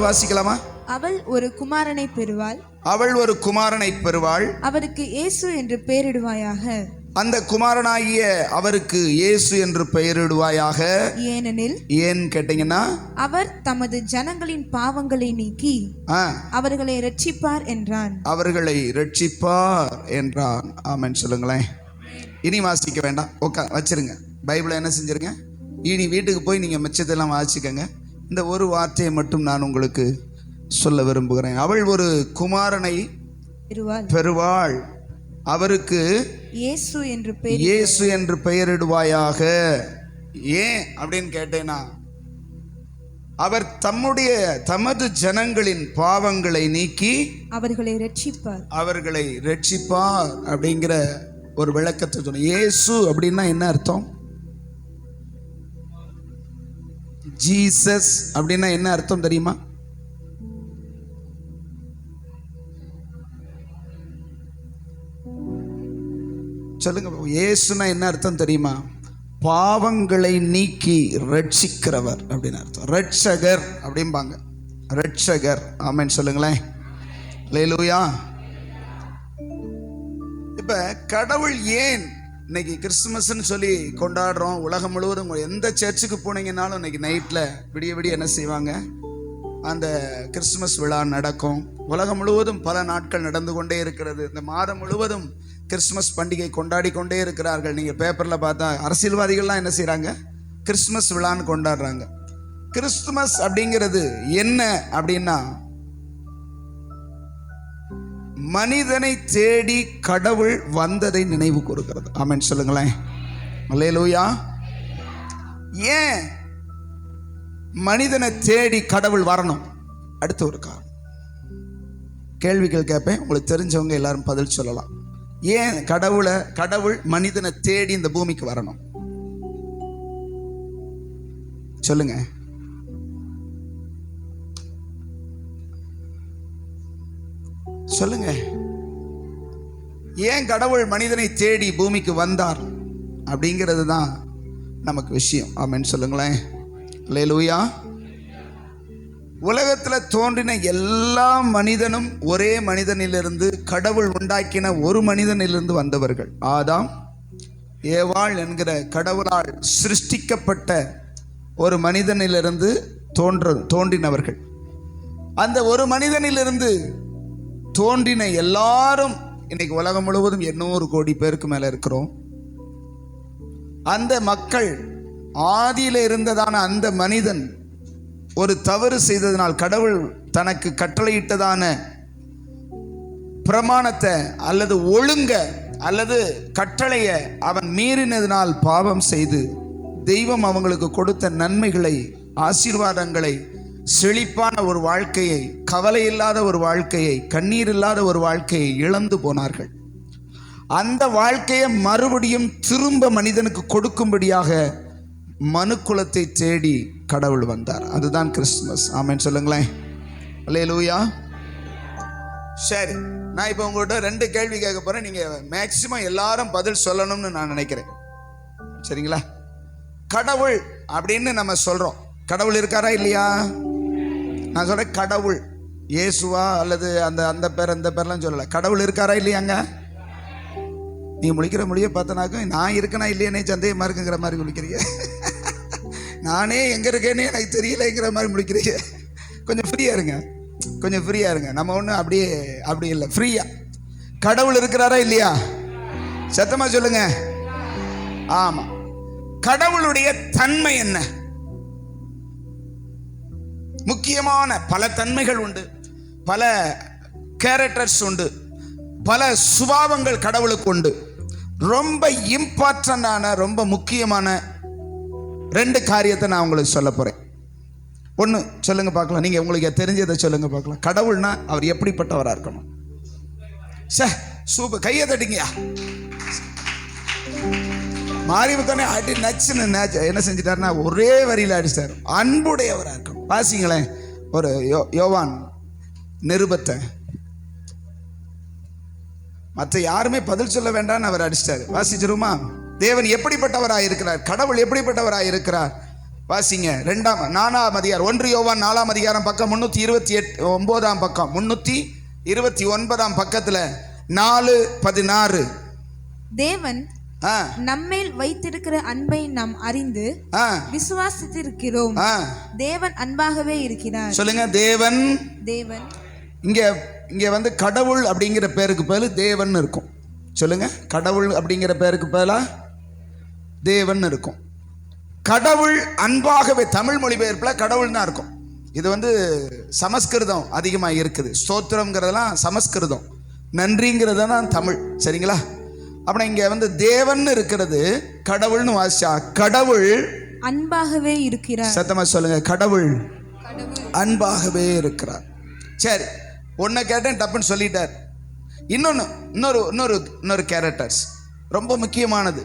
வாசிக்கலாமா? அவள் ஒரு குமாரனை பெறுவாள். அவள் ஒரு குமாரனை பெறுவாள். அவருக்கு இயேசு என்று பெயரிடுவாயாக. அந்த குமாரனாகிய அவருக்கு இயேசு என்று பெயரிடுவாயாக. ஏனெனில், ஏன் கேட்டீங்கன்னா, அவர் தமது ஜனங்களின் பாவங்களை நீக்கி அவர்களை ரட்சிப்பார் என்றான். அவர்களை ரட்சிப்பார் என்றான். ஆமென் சொல்லுங்களேன். இனி வாசிக்க வேண்டாம், வச்சிருங்க. பைபிளை என்ன செஞ்சிருங்க, இனி வீட்டுக்கு போய் நீங்கள் மிச்சத்தெல்லாம் வாசிக்கங்க. இந்த ஒரு வார்த்தையை மட்டும் நான் உங்களுக்கு சொல்ல விரும்புகிறேன். அவள் ஒரு குமாரனை பெறுவாள். அவருக்கு இயேசு என்று பெயரிடுவாயாக. ஏன் அப்படின்னு கேட்டேன்னா, அவர் தமது ஜனங்களின் பாவங்களை நீக்கி அவர்களை ரட்சிப்பார் அப்படிங்கிற ஒரு விளக்கத்தை சொன்ன. இயேசு அப்படின்னா என்ன அர்த்தம்? ஜீசஸ் அப்படின்னா என்ன அர்த்தம் தெரியுமா? சொல்லுங்க. இயேசுனா என்ன அர்த்தம் தெரியுமா? பாவங்களை நீக்கி ரட்சிக்கிறவர் அப்படின்னு அர்த்தம். ரட்சகர் அப்படிம்பாங்க. ரட்சகர். ஆமென் சொல்லுங்களேன். அல்லேலூயா. இப்ப கடவுள் ஏன் இன்னைக்கு கிறிஸ்துமஸ்ன்னு சொல்லி கொண்டாடுறோம்? உலகம் முழுவதும் எந்த சர்ச்சுக்கு போனீங்கன்னாலும் இன்னைக்கு நைட்ல விடிய விடிய என்ன செய்வாங்க, அந்த கிறிஸ்துமஸ் விழா நடக்கும். உலகம் முழுவதும் பல நாட்கள் நடந்து கொண்டே இருக்கிறது. இந்த மாதம் முழுவதும் கிறிஸ்துமஸ் பண்டிகை கொண்டாடி கொண்டே இருக்கிறார்கள். நீங்க பேப்பர்ல பார்த்தா அரசியல்வாதிகள்லாம் என்ன செய்யறாங்க, கிறிஸ்துமஸ் விழான்னு கொண்டாடுறாங்க. கிறிஸ்துமஸ் அப்படிங்கிறது என்ன அப்படின்னா, மனிதனை தேடி கடவுள் வந்ததை நினைவு கூறுகிறது. ஆமென் சொல்லுங்களேன். அல்லேலூயா. ஏன் மனிதனை தேடி கடவுள் வரணும்? அடுத்த ஒரு காரணம். கேள்விகள் கேட்பேன், உங்களுக்கு தெரிஞ்சவங்க எல்லாரும் பதில் சொல்லலாம். ஏன் கடவுள் மனிதனை தேடி இந்த பூமிக்கு வரணும்? சொல்லுங்க. சொல்லுங்க. ஏன் கடவுள் மனிதனை தேடி பூமிக்கு வந்தார் அப்படிங்கிறது தான் நமக்கு விஷயம். ஆமென் சொல்லுங்களேன். அல்லேலூயா. உலகத்தில் தோன்றின எல்லா மனிதனும் ஒரே மனிதனிலிருந்து, கடவுள் உண்டாக்கின ஒரு மனிதனிலிருந்து வந்தவர்கள். ஆதாம் ஏவாள் என்கிற கடவுளால் சிருஷ்டிக்கப்பட்ட ஒரு மனிதனிலிருந்து தோன்றினவர்கள். அந்த ஒரு மனிதனிலிருந்து தோன்றின எல்லாரும் இன்னைக்கு உலகம் முழுவதும் 800 கோடி பேருக்கு மேல இருக்கிறோம். அந்த மக்கள் ஆதியில இருந்ததான அந்த மனிதன் ஒரு தவறு செய்ததனால், கடவுள் தனக்கு கட்டளையிட்டதான பிரமாணத்தை அல்லது ஒழுங்க அல்லது கட்டளைய அவன் மீறினதினால் பாவம் செய்து, தெய்வம் அவங்களுக்கு கொடுத்த நன்மைகளை, ஆசீர்வாதங்களை, செழிப்பான ஒரு வாழ்க்கையை, கவலை இல்லாத ஒரு வாழ்க்கையை, கண்ணீர் இல்லாத ஒரு வாழ்க்கையை இழந்து போனார்கள். அந்த வாழ்க்கையை மறுபடியும் திரும்ப மனிதனுக்கு கொடுக்கும்படியாக மனுக்குலத்தை தேடி கடவுள் வந்தார். அதுதான் கிறிஸ்துமஸ். ஆமென் சொல்லுங்களேன். அல்லேலூயா. சரி, நான் இப்போ உங்கள்கிட்ட 2 கேள்வி கேட்க போறேன். நீங்க மேக்சிமம் எல்லாரும் பதில் சொல்லணும்னு நான் நினைக்கிறேன். சரிங்களா? கடவுள் அப்படின்னு நம்ம சொல்றோம். கடவுள் இருக்காரா இல்லையா? நான் சொல்றேன் கடவுள். இயேசுவா அல்லது அந்த பேர் அந்த பேர்லாம் சொல்லல. கடவுள் இருக்காரா இல்லையாங்க? நீ முழிக்கிற மொழியை பார்த்தனாக்க நான் இருக்கனா இல்லையானே சந்தேகமா இருக்குங்கிற மாதிரி முழிக்கிறீங்க. நானே எங்க இருக்கேன்னு எனக்கு தெரியலைங்கிற மாதிரி முழிக்கிறீங்க. கொஞ்சம் ஃப்ரீயா இருங்க, கொஞ்சம் ஃப்ரீயா இருங்க. நம்ம ஒன்றும் அப்படி இல்லை, ஃப்ரீயா. கடவுள் இருக்கிறாரா இல்லையா? சத்தமா சொல்லுங்க. ஆமா. கடவுளுடைய தன்மை என்ன? முக்கியமான பல தன்மைகள் உண்டு, பல கேரக்டர்ஸ் உண்டு, பல சுபாவங்கள் கடவுளுக்கு உண்டு. ரொம்ப இம்பார்ட்டன்டான, ரொம்ப முக்கியமான 2 காரியத்தை நான் உங்களுக்கு சொல்ல போறேன். ஒன்று சொல்லுங்க பார்க்கலாம். நீங்க உங்களுக்கு தெரிஞ்சதை சொல்லுங்க பார்க்கலாம். கடவுள்னா அவர் எப்படிப்பட்டவராக இருக்கணும்? சூப்பர், கையை தட்டிங்கயா. மாரிமுத்தானே அடி நச்சுன்னு என்ன செஞ்சிட்டாருன்னா ஒரே வரியில் அடிச்சிட்டார். அன்புடையவராக இருக்கணும். வாசிங்களேன் ஒரு யோவான் நிருபத்தை. மற்ற யாருமே பதில் சொல்ல வேண்டாம்னு அவர் அடிச்சிட்டாரு. வாசிச்சிருமா? தேவன் எப்படிப்பட்டவராக இருக்கிறார், கடவுள் எப்படிப்பட்டவராக இருக்கிறார் வாசிங்க 4ஆம் அதிகாரம் 1 யோவான் 4ஆம் அதிகாரம் பக்கம் 329 பக்கம் 329 பக்கத்துல 4:16. தேவன் நம்மேல் வைத்திருக்கிற அன்பை நாம் அறிந்து விசுவாசித்திருக்கிறோம். தேவன் அன்பாகவே இருக்கிறார். சொல்லுங்க, தேவன். இங்க வந்து கடவுள் அப்படிங்கிற பேருக்கு பதில் தேவன் இருக்கும். சொல்லுங்க, கடவுள் அப்படிங்கிற பேருக்கு பதிலா தேவன் இருக்கும். கடவுள் அன்பாகவே, தமிழ் மொழிபெயர்ப்பில் கடவுள் தான் இருக்கும். இது வந்து சமஸ்கிருதம் அதிகமாக இருக்குது. ஸ்தோத்திரம்ங்கிறதெல்லாம் சமஸ்கிருதம், நன்றிங்கிறது தான் தமிழ். சரிங்களா? அப்புறம் இங்க வந்து தேவன் இருக்கிறது, கடவுள்னு வாசிச்சா கடவுள் அன்பாகவே இருக்கிறார். சத்தமா சொல்லுங்க, கடவுள் அன்பாகவே இருக்கிறார். சரி, ஒன்ன கேட்டேன், டப்புன்னு சொல்லிட்டார். இன்னொரு கேரக்டர்ஸ் ரொம்ப முக்கியமானது.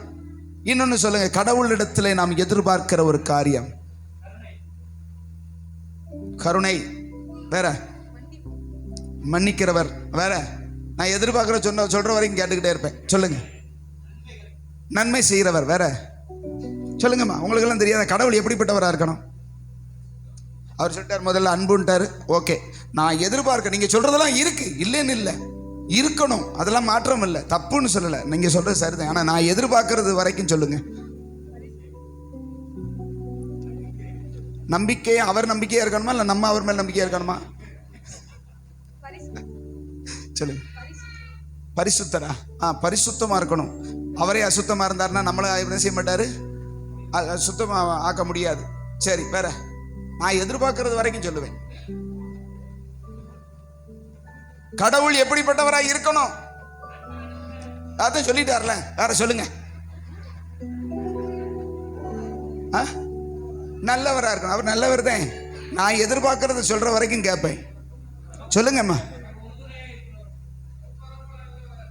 இன்னொன்னு சொல்லுங்க, கடவுளிடத்துல நாம் எதிர்பார்க்கிற ஒரு காரியம் கருணை, வேற மன்னிக்கிறவர், வேற நான் எதிர்பார்க்கிற சொல்ற வரைக்கும் கேட்டுக்கிட்டே இருப்பேன். சொல்லுங்க, நன்மை செய்கிறவர், வேற சொல்லுங்கம்மா. உங்களுக்கு எல்லாம் தெரியாத கடவுள் எப்படிப்பட்டவரா இருக்கணும்? அவர் சொல்லிட்டார், முதல்ல அன்புன்ட்டாரு. ஓகே, நான் எதிர்பார்க்க, நீங்க சொல்றதெல்லாம் இருக்கு, இல்லைன்னு இல்லை, இருக்கணும், அதெல்லாம் மாற்றம் இல்லை, தப்புன்னு சொல்லலை, நீங்க சொல்றது சரிதான். ஆனா நான் எதிர்பார்க்கறது வரைக்கும் சொல்லுங்க. நம்பிக்கை, அவர் நம்பிக்கையா இருக்கணுமா, இல்ல நம்ம அவர் மேல் நம்பிக்கையா இருக்கணுமா? சொல்லுங்க. பரிசுத்தரா? பரிசுத்தமா இருக்கணும். அவரே அசுத்தமா இருந்தாருன்னா நம்மள என்ன செய்ய மாட்டாரு, சுத்தமா ஆக்க முடியாது. சரி, வேற நான் எதிர்பார்க்கறது வரைக்கும் சொல்லுவேன். கடவுள் எப்படிப்பட்டவராய் இருக்கணும் அதான் சொல்லிட்டார்ல, வேற சொல்லுங்க. நல்லவரா இருக்கணும். அவர் நல்லவர் தான். நான் எதிர்பார்க்கறத சொல்ற வரைக்கும் கேட்பேன். சொல்லுங்கம்மா.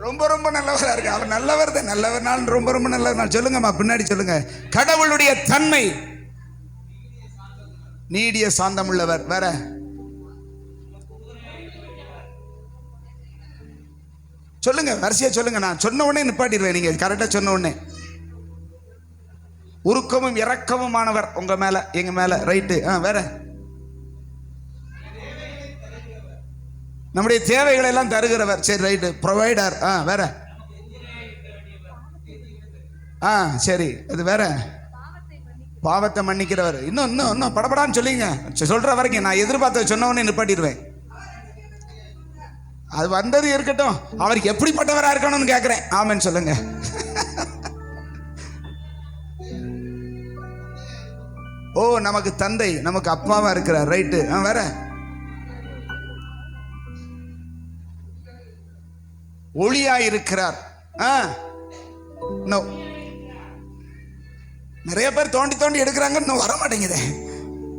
ரொம்ப ரொம்ப நல்லவரா இருக்கு. அவர் நல்லவர் தான். நல்லவர் நாள் ரொம்ப ரொம்ப நல்லவர் நாள். சொல்லுங்கம்மா, பின்னாடி சொல்லுங்க. கடவுளுடைய தன்மை நீடிய சாந்தம் உள்ளவர், வேற சொல்லுங்க, வரிசையா சொல்லுங்க. நான் சொன்ன உடனே நிப்பாட்டிடுவேன், நீங்க கரெக்டா சொன்ன உடனே. உருக்கமும் இரக்கமுமானவர் உங்க மேல, எங்க மேல, ரைட்டு. வேற நம்முடைய தேவைகளை எல்லாம் தருகிறவர், சரி ரைட்டு, ப்ரொவைடர். வேற சரி, அது வேற பாவத்தை மன்னிக்கிறவர். இன்னும் படப்படான்னு சொல்லிங்க, சொல்ற வரைக்கும். நான் எதிர்பார்த்த சொன்ன உடனே நிப்பாட்டிடுவேன். அது வந்தது இருக்கட்டும், அவருக்கு எப்படிப்பட்டவரா இருக்கணும்னு கேட்கிறேன். ஆமென் சொல்லுங்க. ஓ, நமக்கு தந்தை, நமக்கு அப்பாவா இருக்கிறார், ரைட்டு. வேற ஒளியா இருக்கிறார். நிறைய பேர் தோண்டி தோண்டி எடுக்கிறாங்க, இன்னும் வர மாட்டேங்குது.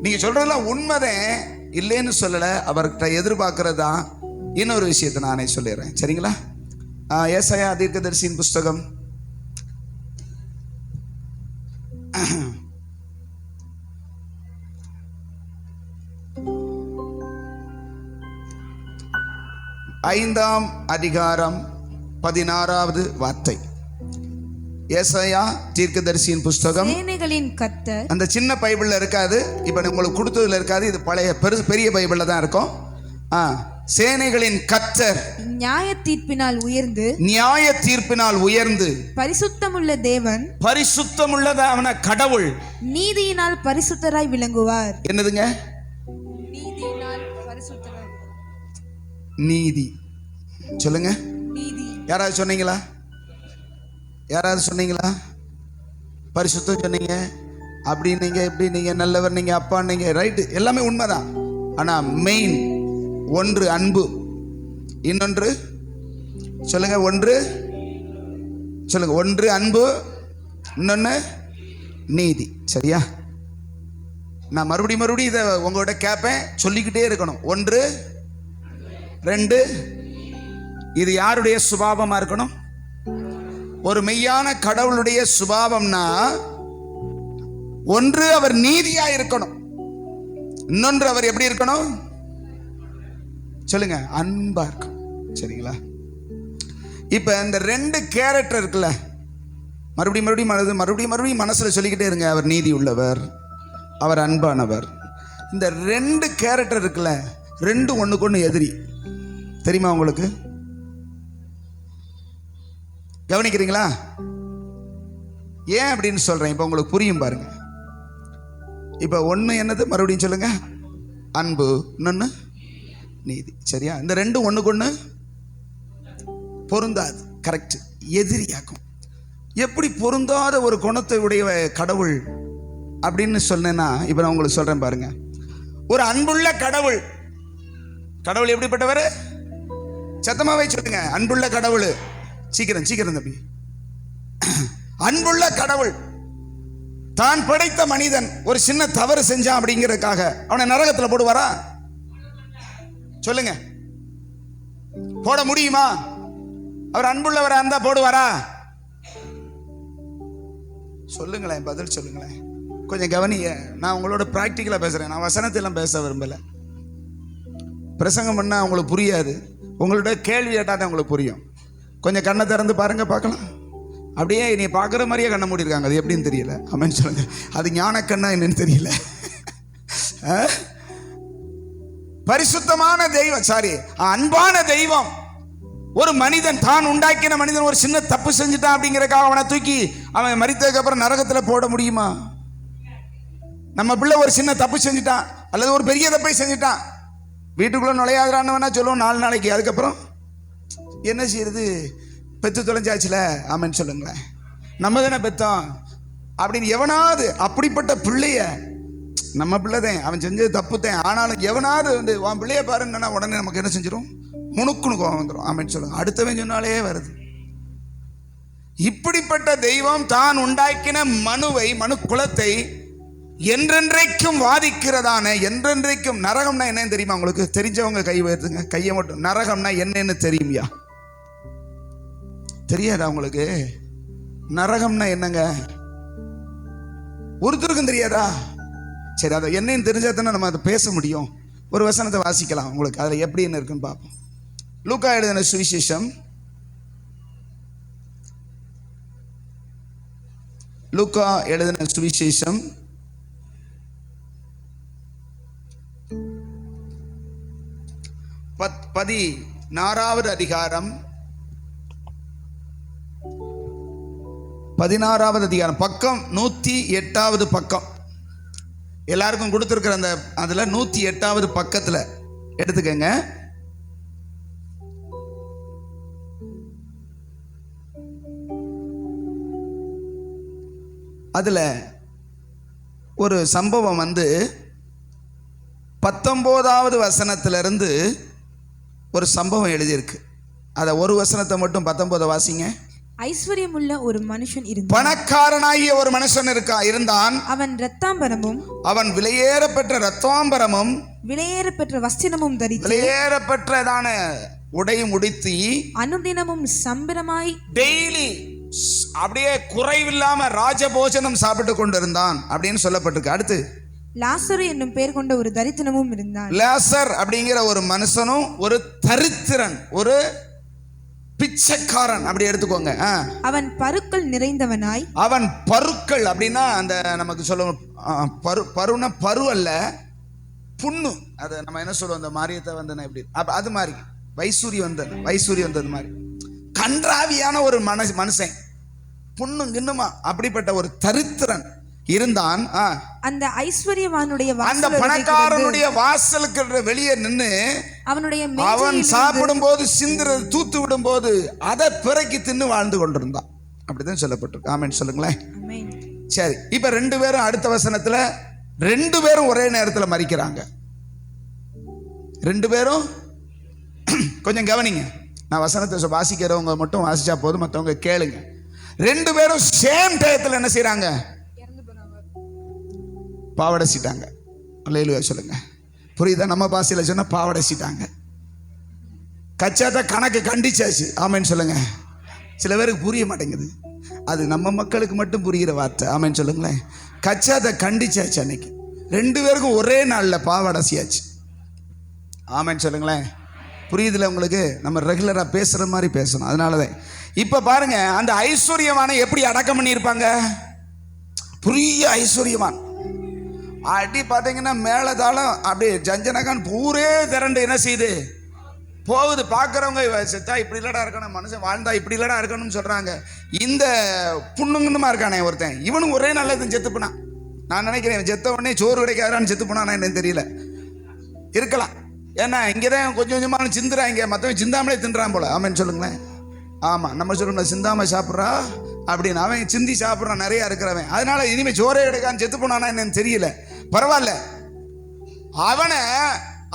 நீங்க சொல்றதெல்லாம் உண்மைதான், இல்லைன்னு சொல்லல. அவர்கிட்ட எதிர்பார்க்கறது தான். இன்னொரு விஷயத்தை நானே சொல்லிடுறேன், சரிங்களா? ஏசாயா தீர்க்கதரிசியின் புஸ்தகம் 5ஆம் அதிகாரம் 16வது வார்த்தை. ஏசாயா தீர்க்கதரிசியின் புஸ்தகம். சேனைகளின் கர்த்தர். அந்த சின்ன பைபிள்ல இருக்காது, இப்ப உங்களுக்கு கொடுத்ததுல இருக்காது. இது பழைய பெரிய பைபிள்ல தான் இருக்கும். சேனைகளின் கர்த்தர் நியாய தீர்ப்பினால் உயர்ந்து பரிசுத்தமுள்ள தேவன், பரிசுத்தமுள்ளதான கடவுள், நீதியினால் பரிசுத்தராய் விளங்குவார். என்னதுங்க? நீதியினால் பரிசுத்தராய். நீதி சொல்லுங்க. நீதி. யாராவது சொன்னீங்களா? பரிசுத்தம் சொன்னீங்க, அப்படி நீங்க எப்படி, நீங்க நல்லவர், நீங்க அப்பா, நீங்க ரைட்டு, எல்லாமே உண்மைதான். ஆனா மெயின் ஒன்று அன்பு, இன்னொன்று சொல்லுங்க, ஒன்று அன்பு, இன்னொன்று நீதி. சரியா? நான் மறுபடியும் இதை உங்கள்கிட்ட கேட்பேன், சொல்லிக்கிட்டே இருக்கணும். 1 2. இது யாருடைய சுபாவமா இருக்கணும்? ஒரு மெய்யான கடவுளுடைய சுபாவம்னா, ஒன்று அவர் நீதியா இருக்கணும், இன்னொன்று அவர் எப்படி இருக்கணும்? சொல்லுங்க, அன்பா இருக்கும். சரிங்களா? இப்ப இந்த 2 கேரக்டர் இருக்குல்ல, மறுபடியும் மனசுல சொல்லிக்கிட்டே இருங்க. அவர் நீதி உள்ளவர், அவர் அன்பானவர். இந்த 2 கேரக்டர் இருக்குல்ல, 2 ஒண்ணுக்கு ஒண்ணு எதிரி. தெரியுமா உங்களுக்கு? கவனிக்கிறீங்களா? ஏன் அப்படின்னு சொல்றேன், இப்ப உங்களுக்கு புரியும் பாருங்க. இப்ப ஒண்ணு என்னது, மறுபடியும் சொல்லுங்க. அன்பு, இன்னொன்னு நீதி. சரியா? இந்த 2 ஒண்ணுக்கு ஒண்ணு பொருந்தாது. கரெக்ட். எதிரியாக்கும். எப்படி பொருந்தாத ஒரு குணத்தை உடைய கடவுள் அப்படின்னு சொன்னேன்னா, இப்ப நான் உங்களுக்கு சொல்றேன் பாருங்க. ஒரு அன்புள்ள கடவுள். கடவுள் எப்படிப்பட்டவர்? சத்தமாவே சொல்லுங்க. அன்புள்ள கடவுள். சீக்கிரம் சீக்கிரம் தம்பி. அன்புள்ள கடவுள் தான் படைத்த மனிதன் ஒரு சின்ன தவறு செஞ்சான் அப்படிங்கிறதுக்காக அவனை நரகத்தில் போடுவாரா? சொல்லுங்க. போட முடியுமா? அவர் அன்புள்ளவரா இருந்தா போடுவாரா? சொல்லுங்களேன், பதில் சொல்லுங்களேன். கொஞ்சம் கவனிங்க. நான் உங்களோட பிராக்டிக்கலா பேசுறேன். நான் வசனத்தெல்லாம் பேச விரும்பல. பிரசங்கம் பண்ணா உங்களுக்கு புரியாது. உங்களோட கேள்வி கேட்டா தான் உங்களுக்கு புரியும். கொஞ்சம் கண்ணை திறந்து பாருங்க, பார்க்கலாம். அப்படியே நீ பார்க்குற மாதிரியே கண்ண மூடிருக்காங்க. அது எப்படின்னு தெரியல. ஆமென் சொல்லுங்க. அது ஞானக்கண்ணா என்னன்னு தெரியல. பரிசுத்தமான தெய்வம், சாரி, அன்பான தெய்வம். ஒரு மனிதன், தான் உண்டாக்கின மனிதன் ஒரு சின்ன தப்பு செஞ்சுட்டான் அப்படிங்கிறக்காக அவனை தூக்கி அவன் மரித்ததுக்கு அப்புறம் நரகத்தில் போட முடியுமா? நம்ம பிள்ளை ஒரு சின்ன தப்பு செஞ்சுட்டான் அல்லது ஒரு பெரிய தப்பை செஞ்சுட்டான், வீட்டுக்குள்ள நுழையாதான்னு வேணா சொல்லுவோம் 4 நாளைக்கு. அதுக்கப்புறம் என்ன செய்யறது? பெத்து தொலைஞ்சாச்சுல. ஆமென் சொல்லுங்களேன். நம்ம தானே பெத்தோம் அப்படின்னு எவனாவது, அப்படிப்பட்ட பிள்ளைய, நம்ம பிள்ளைதான், அவன் செஞ்சது தப்புத்தேன், ஆனாலும் எவனாவது வந்து உன் பிள்ளைய பாருங்கன்னா உடனே நமக்கு என்ன செஞ்சிடும்? முணுக்குன்னு கோவம் வந்துடும். ஆமென் சொல்லுங்க. அடுத்தவன் சொன்னாலே வருது. இப்படிப்பட்ட தெய்வம் தான் உண்டாக்கின மனு குலத்தை என்றென்றைக்கும் வாதிக்கிறதான, என்றென்றைக்கும். நரகம்னா என்னன்னு தெரியுமா உங்களுக்கு? தெரிஞ்சவங்க கை உயர்த்துங்க, கையை மட்டும். நரகம்னா என்னன்னு தெரியுமியா? தெரியாதா உங்களுக்கு? நரகம்னா என்னங்க? ஒருத்தருக்கும் தெரியாதா? சரி, அதை என்னன்னு தெரிஞ்சா தானே நம்ம அதை பேச முடியும். ஒரு வசனத்தை வாசிக்கலாம் உங்களுக்கு, அதில் எப்படின்னு இருக்குன்னு பார்ப்போம். லூக்கா எழுதின சுவிசேஷம், லூக்கா எழுதின சுவிசேஷம் 16வது அதிகாரம், 16வது அதிகாரம், பக்கம் 108வது பக்கம். எல்லாருக்கும் கொடுத்துருக்கிற அந்த அதில் 108வது பக்கத்தில் எடுத்துக்கங்க. அதில் ஒரு சம்பவம் வந்து 19வது வசனத்திலிருந்து ஒரு சம்பவம் எழுதியிருக்கு. அதை ஒரு வசனத்தை மட்டும் 19 வாசிங்க. ஐஸ்வர்யமுள்ள ஒரு மனுஷன் இருந்தான். பணக்காரனாகிய ஒரு மனுஷன் இருந்தான். அவன் இரத்தாம்பரமும், அவன் விலையேறப்பெற்ற இரத்தாம்பரமும், விலையேறப்பெற்ற வஸ்திரமும் தரித்து, விலையேறப்பெற்றதான உடையும் உடுத்தி, அனுதினமும் சம்பரமாய் டெய்லி அப்படியே குறைவில்லாம ராஜபோஜனம் சாப்பிட்டு கொண்டிருந்தான் அப்படின்னு சொல்லப்பட்டிருக்கு. அடுத்து லாசரு என்னும் பெயர் கொண்ட ஒரு தரித்திரமும் இருந்தான். லாசர் அப்படிங்கிற ஒரு மனுஷனும் ஒரு தரித்திரன், ஒரு பிச்சைக்காரன் அப்படி எடுத்துக்கோங்க. அவன் பருக்கள் நிறைந்தவனாய், அவன் பருக்கள் அப்படின்னா அந்த நமக்கு சொல்லுவோம், பருனா பரு அல்ல, புண்ணு. அது நம்ம என்ன சொல்லுவோம், அந்த மாரியத்தை வந்தன எப்படி, அது மாதிரி வைசூரி வந்தது மாதிரி கன்றாவியான ஒரு மனுஷன், புண்ணும் கிண்ணுமா அப்படிப்பட்ட ஒரு தரித்திரன் இருந்தான். அந்த ஐஸ்வர்யவானுடைய, அந்த பணக்காரனுடைய வாசலுக்கு வெளியே நின்று அவன் சாப்பிடும் போது சிந்துறது தூத்து விடும் போது அதை பிறக்கி தின்னு வாழ்ந்து கொண்டிருந்தான். அப்படிதான் சொல்லப்பட்டிருக்கு. ஆமென் சொல்லுங்களேன். சரி, இப்ப 2 பேரும் அடுத்த வசனத்துல 2 பேரும் ஒரே நேரத்தில் மரிக்கிறாங்க. 2 பேரும் கொஞ்சம் கவனிங்க. நான் வசனத்தை வாசிக்கிறவங்க மட்டும் வாசிச்சா போதும், மற்றவங்க கேளுங்க. 2 பேரும் சேம் டயத்தில் என்ன செய்யறாங்க? பாவடைச்சிட்டாங்க. அல்லேலூயா சொல்லுங்க. புரியுதா? நம்ம பாசையில் சொன்னா பாவடைச்சிட்டாங்க. கச்சாத்த கணக்கு கண்டிச்சாச்சு. ஆமென் சொல்லுங்க. சில பேருக்கு புரிய மாட்டேங்குது. அது நம்ம மக்களுக்கு மட்டும் புரிகிற வார்த்தை. ஆமென் சொல்லுங்களேன். கச்சாத்த கண்டிச்சாச்சு. அன்னைக்கு 2 பேருக்கும் ஒரே நாளில் பாவடைச்சியாச்சு. ஆமென் சொல்லுங்களேன். புரியுதுல உங்களுக்கு? நம்ம ரெகுலராக பேசுகிற மாதிரி பேசணும். அதனாலதான் இப்போ பாருங்க, அந்த ஐஸ்வர்யவானை எப்படி அடக்கம் பண்ணியிருப்பாங்க? பெரிய ஐஸ்வர்யவான், அடி பார்த்தீங்கன்னா மேலதாளம் அப்படியே ஜஞ்சனகான் ஊரே திரண்டு என்ன செய்யுது போகுது. பார்க்குறவங்க செத்தா இப்படி இல்லடா இருக்கணும், மனுஷன் வாழ்ந்தா இப்படி இல்லடா இருக்கணும்னு சொல்கிறாங்க. இந்த புண்ணுங்கன்னுமா இருக்கானே ஒருத்தன், இவனும் ஒரே நல்லது செத்து போனான். நான் நினைக்கிறேன் செத்த உடனே சோறு கிடைக்காதான்னு செத்து போனானா என்னன்னு தெரியல, இருக்கலாம். ஏன்னா இங்கே தான் கொஞ்சம் கொஞ்சமாக சிந்துறாங்க, மற்றவன் சிந்தாமலே தின்றான் போல. ஆமான்னு சொல்லுங்களேன். ஆமாம், நம்ம சொல்லணும் சிந்தாமல் சாப்பிட்றா அப்படின்னு. அவன் சிந்தி சாப்பிட்றான் நிறையா இருக்கிறவன். அதனால இனிமேல் சோறே கிடைக்கான்னு செத்து போனானா என்னன்னு தெரியல. பரவாயில்ல, அவனை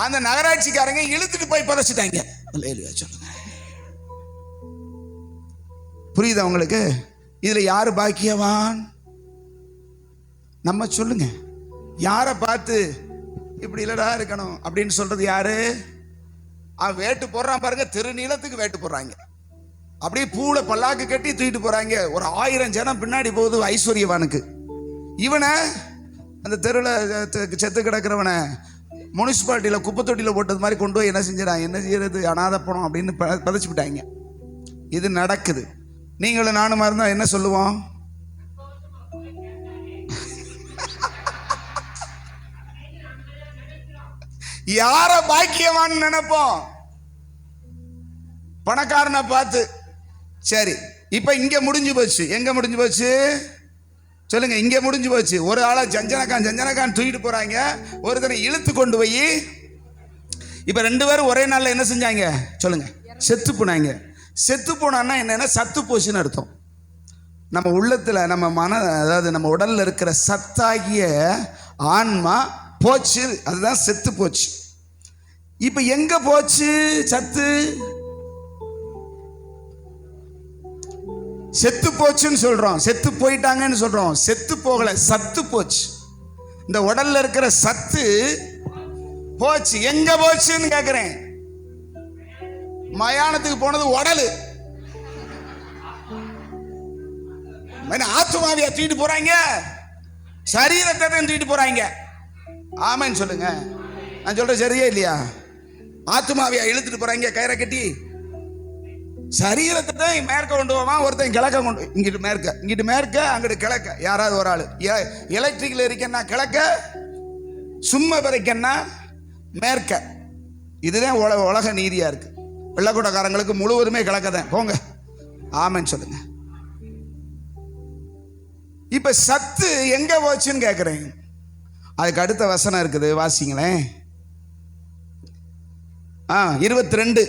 அந்த நகராட்சிக்காரங்க இழுத்துட்டு போய் புதைச்சிட்டாங்க. சொல்லுங்க, புரியுதா உங்களுக்கு? இதுல யாரு பாக்கியவான்? நம்ம சொல்லுங்க. யாரை பார்த்து இப்படி இல்லடா இருக்கணும் அப்படின்னு சொல்றது யாரு? அவன் வேட்டு போடுறான் பாருங்க, திருநீளத்துக்கு வேட்டு போடுறாங்க. அப்படியே பூல பல்லாக்கு கட்டி தூக்கிட்டு போறாங்க. ஒரு 1000 ஜனம் பின்னாடி போகுது ஐஸ்வர்யவானுக்கு. இவனை அந்த தெருவில் செத்து கிடக்கிறவனை முனிசிபாலிட்டியில் குப்பை தொட்டியில் போட்டது மாதிரி கொண்டு போய் என்ன செஞ்சிடான், என்ன செய்யறது, அனாதை பணம் அப்படின்னு பதைச்சு விட்டாங்க. இது நடக்குது. நீங்களும் நானுமா இருந்தால் என்ன சொல்லுவோம்? யார பாக்கியவான்னு நினைப்போம்? பணக்காரனை பார்த்து. சரி, இப்ப இங்க முடிஞ்சு போச்சு. எங்க முடிஞ்சு போச்சு சொல்லுங்க? இங்க முடிஞ்சு போச்சு. ஒரு ஆளை ஜஞ்சனக்கான் தூக்கிட்டு போறாங்க, ஒருத்தனை இழுத்து கொண்டு போய் இப்ப 2 பேரும் ஒரே நாள்ல என்ன செஞ்சாங்க சொல்லுங்க? செத்து போனாங்க. செத்து போனான்னா என்னன்னா சத்து போச்சுன்னு அர்த்தம். நம்ம உள்ளத்துல நம்ம அதாவது நம்ம உடல்ல இருக்கிற சத்தாகிய ஆன்மா போச்சு, அதுதான் செத்து போச்சு. இப்ப எங்க போச்சு சத்து? செத்து போச்சுன்னு சொல்றோம், செத்து போயிட்டாங்கன்னு சொல்றோம். செத்து போகல, சத்து போச்சு. இந்த உடல்ல இருக்கிற சத்து போச்சு. எங்க போச்சுன்னு கேக்குறேன். மயானத்துக்கு போனது உடலு, ஆத்துமாவியா தூக்கிட்டு போறாங்க, சரீரத்தை தான் தூக்கிட்டு போறாங்க. ஆமான்னு சொல்லுங்க. நான் சொல்றேன் சரியா இல்லையா? ஆத்துமாவியா இழுத்துட்டு போறாங்க கயிறை கட்டி. சரீரத்தை தான் மேற்க கொண்டு போவான், ஒருத்தன் கிழக்க கொண்டு, இங்கிட்டு மேற்க, இங்கிட்டு மேற்க, அங்கிட்டு கிழக்க. யாராவது ஒரு ஆள் எலக்ட்ரிக்கல் இருக்கன்னா கிழக்க, சும்மா பிறக்கன்னா மேற்க. இதுதான் உலக நீதியா இருக்கு. வெள்ளக்கூடக்காரங்களுக்கு முழுவதுமே கிழக்க தான். போங்க, ஆமன்னு சொல்லுங்க. இப்ப சத்து எங்க போச்சுன்னு கேட்கிறேன். அதுக்கு அடுத்த வசனம் இருக்குது, வாசிங்களேன். 22.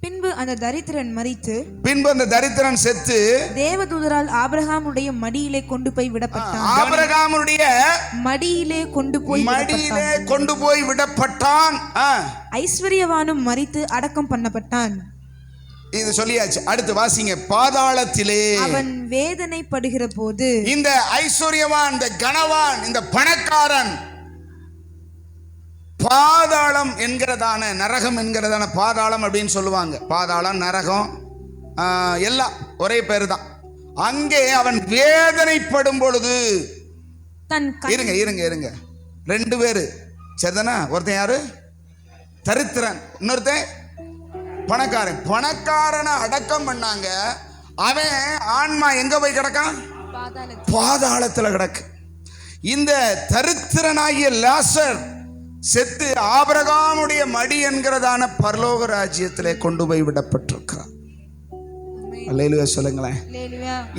பின்பு அந்த தரித்திரன் மரித்து, பின்பு அந்த தரித்திரன் செத்து தேவதூதரால் ஆபிரகாமுடைய மடியிலே கொண்டு போய் விடப்பட்டான். ஆபிரகாமுடைய மடியிலே கொண்டு போய் விடப்பட்டான். ஐஸ்வர்யவானும் மரித்து அடக்கம் பண்ணப்பட்டான். இது சொல்லியாச்சு. அடுத்து வாசிங்க. பாதாளத்திலே அவன் வேதனைப்படுகிற போது, இந்த ஐஸ்வர்யவான், இந்த கனவான், இந்த பணக்காரன் பாதாளம் என்கிறதான, நரகம் என்கிறதான, பாதாளம் அப்படின்னு சொல்லுவாங்க. பாதாளம், நரகம் எல்லாம் ஒரே பேரு தான். அங்கே அவன் வேதனைப்படும் பொழுது, இருங்க 2 பேரு சரிதானா? ஒருத்தன் யாரு? தரித்திரன், இன்னொருத்தன் பணக்காரன். பணக்காரனை அடக்கம் பண்ணாங்க. அவன் ஆன்மா எங்க போய் கிடக்கான்? பாதாளத்துல கிடக்கு. இந்த தரித்திரனாகிய லாசர் செத்து ஆபிரகாமுடைய மடி என்கிறதான பரலோக ராஜ்யத்திலே கொண்டு போய் விடப்பட்டிருக்கிறான். அல்லேலூயா சொல்லுங்களேன்.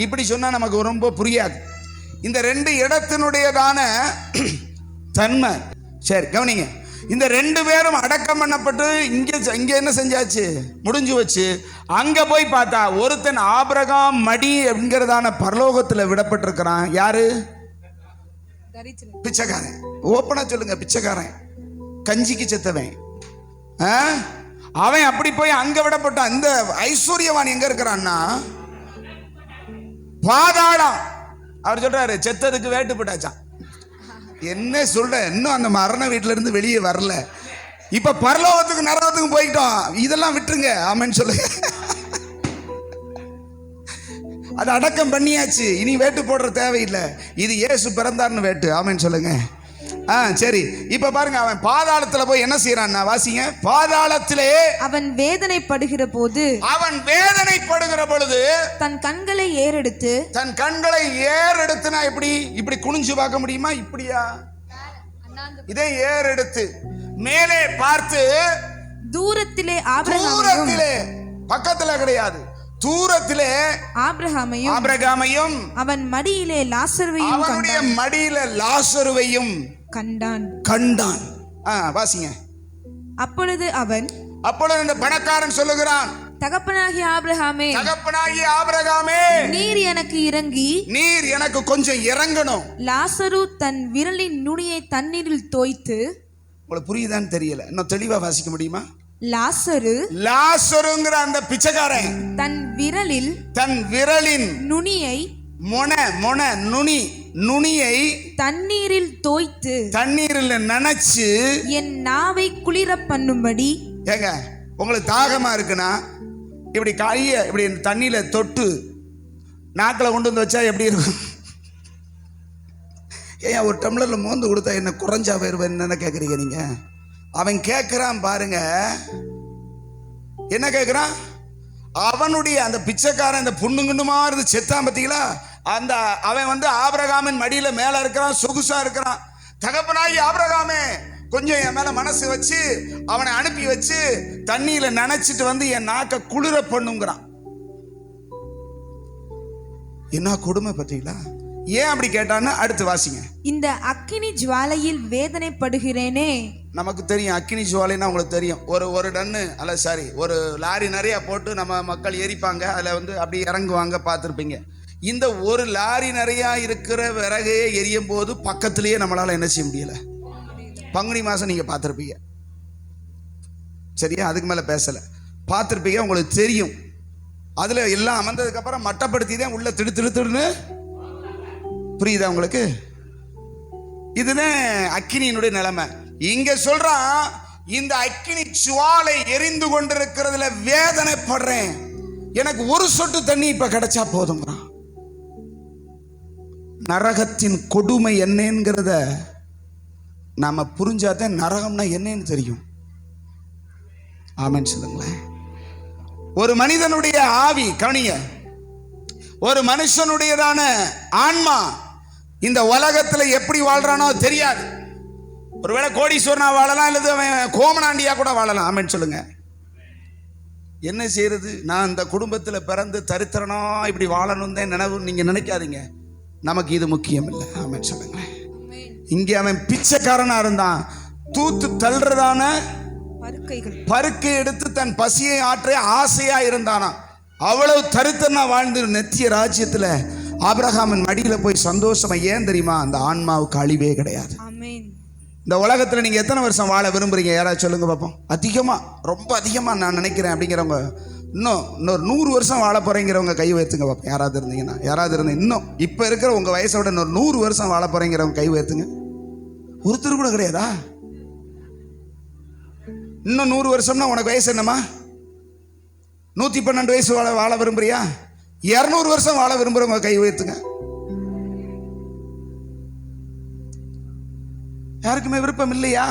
இப்படி சொன்னா நமக்கு ரொம்ப புரியாது. இந்த 2 இடத்தினுடையதான தன்மை. சரி கவனிங்க. இந்த 2 பேரும் அடக்கம் பண்ணப்பட்டு இங்க என்ன செஞ்சாச்சு? முடிஞ்சு வச்சு. அங்க போய் பார்த்தா ஒருத்தன் ஆபிரகாம் மடி என்கிறதான பரலோகத்தில் விடப்பட்டிருக்கிறான். யாரு? பிச்சைக்காரன். ஓப்பனா சொல்லுங்க, பிச்சைக்காரன், கஞ்சிக்கு செத்தவன். அவன் அப்படி போய் அங்க விடப்பட்டான். இந்த ஐஸ்வர்யவான் எங்க இருக்கிறான்னா பாதாளம். அவர் சொல்றாரு செத்ததுக்கு வேட்டுப்பட்டாச்சான். என்ன சொல்ற, இன்னும் அந்த மரண வீட்டுல இருந்து வெளியே வரல. இப்ப பரலோகத்துக்கு நரகத்துக்கு போயிட்டோம். இதெல்லாம் விட்டுருங்க, ஆமென்னு சொல்லுங்க. அது அடக்கம் பண்ணியாச்சு, இனி வேட்டு போடுற தேவையில்லை. இது இயேசு பிறந்தார்னு வேட்டு, ஆமென்னு சொல்லுங்க. சரி, இப்ப பாருங்க. அவன் பாதாளத்துல போய் என்ன செய்யறான்? வாசிங்க. பாதாளத்திலே அவன் வேதனைப்படுகிற போது, அவன் வேதனைப்படுகிற பொழுது தன் கண்களை ஏறெடுத்து, தன் கண்களை ஏறெடுத்துனா இப்படி குனிஞ்சு பார்க்க முடியுமா? இப்படியா? இதை ஏறெடுத்து மேலே பார்த்து தூரத்திலே தூரத்திலே, பக்கத்துல கிடையாது, தூரத்திலே ஆபிரகாமையும் அவன் மடியிலே லாசருவையும் அவனுடைய மடியில லாசருவையும் கண்டான். வாசிங்க. அப்பொழுது இந்த பணக்காரன் சொல்லுகிறான், தகப்பனாகிய ஆபிரகாமே, நீர் எனக்கு இறங்கி, நீர் எனக்கு கொஞ்சம் இறங்கணும். லாசரு தன் விரலின் நுனியை தண்ணீரில் தோய்த்து. உங்களுக்கு புரியுதான்னு தெரியல, இன்னும் தெளிவா வாசிக்க முடியுமா? லாசருங்கிற அந்த பிச்சைக்காரன் தன் விரலின் நுனியை நுனியை தண்ணீரில் தோய்த்து, தண்ணீரில் நனைச்சு என் நாவை குளிர பண்ணும்படி. ஏங்க, உங்களுக்கு தாகமா இருக்குன்னா இப்படி கைய இப்படி தண்ணியில தொட்டு நாக்கில் கொண்டு வந்து வச்சா எப்படி இருக்கும்? ஏன் ஒரு டம்ளர்ல மோந்து கொடுத்தா என்ன குறைஞ்சா போயிருவேன்னு கேட்குறீங்க நீங்க? அவன் கேட்குறான் பாருங்க, என்ன கேட்குறான்? அவனுடைய அந்த பிச்சைக்காரன் அந்த புண்ணுங்குண்டுமா இருந்து செத்தான் பார்த்தீங்களா, அந்த அவன் ஆபிரகாமின் மடியில மேல இருக்கிறான், சொகுசா இருக்கிறான். தகப்பனாகி ஆபிரகாமே, கொஞ்சம் என் மேல மனசு வச்சு அவனை அனுப்பி வச்சு தண்ணியில நனைச்சிட்டு என் நாக்க குளிர பண்ணுங்கிறான். என்ன கொடுமை பார்த்தீங்களா? ஏன் அப்படி கேட்டான்னு அடுத்து வாசிங்க. இந்த அக்கினி ஜுவாலையில் வேதனைப்படுகிறேனே. நமக்கு தெரியும் அக்கினி ஜுவாலைன்னா, உங்களுக்கு தெரியும், ஒரு டன்னு அல்ல சாரி ஒரு லாரி நிறைய போட்டு நம்ம மக்கள் எரிப்பாங்க, அதில் அப்படி இறங்குவாங்க, பார்த்துருப்பீங்க. இந்த ஒரு லாரி நிறைய இருக்கிற விறகையே எரியும் போது பக்கத்திலேயே நம்மளால என்ன செய்ய முடியல. பங்குனி மாசம் நீங்க பார்த்துருப்பீங்க, சரியா? அதுக்கு மேல பேசல, பார்த்துருப்பீங்க, உங்களுக்கு தெரியும். அதுல எல்லாம் அமர்ந்ததுக்கு அப்புறம் மட்டப்படுத்தி தான் உள்ள திடுன்னு, புரியுதா உங்களுக்கு? இதுதான் அக்கினியினுடைய நிலைமை. இங்க சொல்றான், இந்த அக்கினி ஜுவாலை எரிந்து கொண்டிருக்கிறதுல வேதனைப்படுறேன், எனக்கு ஒரு சொட்டு தண்ணி இப்ப கிடைச்சா போதுங்கிறான். நரகத்தின் கொடுமை என்னங்கிறத நாம புரிஞ்சாதான் நரகம்னா என்னன்னு தெரியும். ஆமென் சொல்லுங்களேன். ஒரு மனிதனுடைய ஆவி, கவனிங்க, ஒரு மனுஷனுடையதான ஆன்மா இந்த உலகத்துல எப்படி வாழ்றானோ தெரியாது. ஒருவேளை கோடீஸ்வரனா வாழலாம், அல்லது அவன் கோமனாண்டியா கூட வாழலாம். ஆமென் சொல்லுங்க. என்ன செய்யறது? நான் இந்த குடும்பத்துல பிறந்து தரித்திரனா இப்படி வாழணும் தான் நினைவு நீங்க நினைக்காதீங்க. நமக்கு இது முக்கியம் இல்லை. ஆமென் சொல்லுங்க. இங்கே அவன் பிச்சைக்காரனா இருந்தான், தூத்து தள்ளுறதான பருக்கை எடுத்து தன் பசியை ஆற்ற ஆசையா இருந்தானா. அவ்வளவு தரித்திரனா வாழ்ந்து நித்திய ராஜ்யத்துல ஆபிரகாமின் மடியில போய் சந்தோஷமா. ஏன் தெரியுமா? அந்த ஆன்மாவுக்கு அழிவே கிடையாது. இந்த உலகத்துல நீங்க எத்தனை வருஷம் வாழ விரும்புறீங்க? யாராவது சொல்லுங்க பார்ப்போம். அதிகமா, ரொம்ப அதிகமா நான் நினைக்கிறேன் அப்படிங்கிறவங்க, இன்னொரு 100 வருஷம் வாழ போறேங்கிறவங்க கை உயர்த்துங்க பார்ப்போம். யாராவது இருந்தீங்கன்னா, யாராவது இருந்தீங்க இன்னும் இப்ப இருக்கிற உங்க வயசை விட இன்னொரு 100 வருஷம் வாழ போறேங்கிறவங்க கை உயர்த்துங்க. ஒருத்தர் கூட கிடையாதா? இன்னும் 100 வருஷம்னா உனக்கு வயசு என்னமா? 112 வயசு வாழ விரும்புறியா? 200 வருஷம் வாழ விரும்புறவங்க கை உயர்த்துங்க. யாருக்குமே விருப்பம் இல்லையா?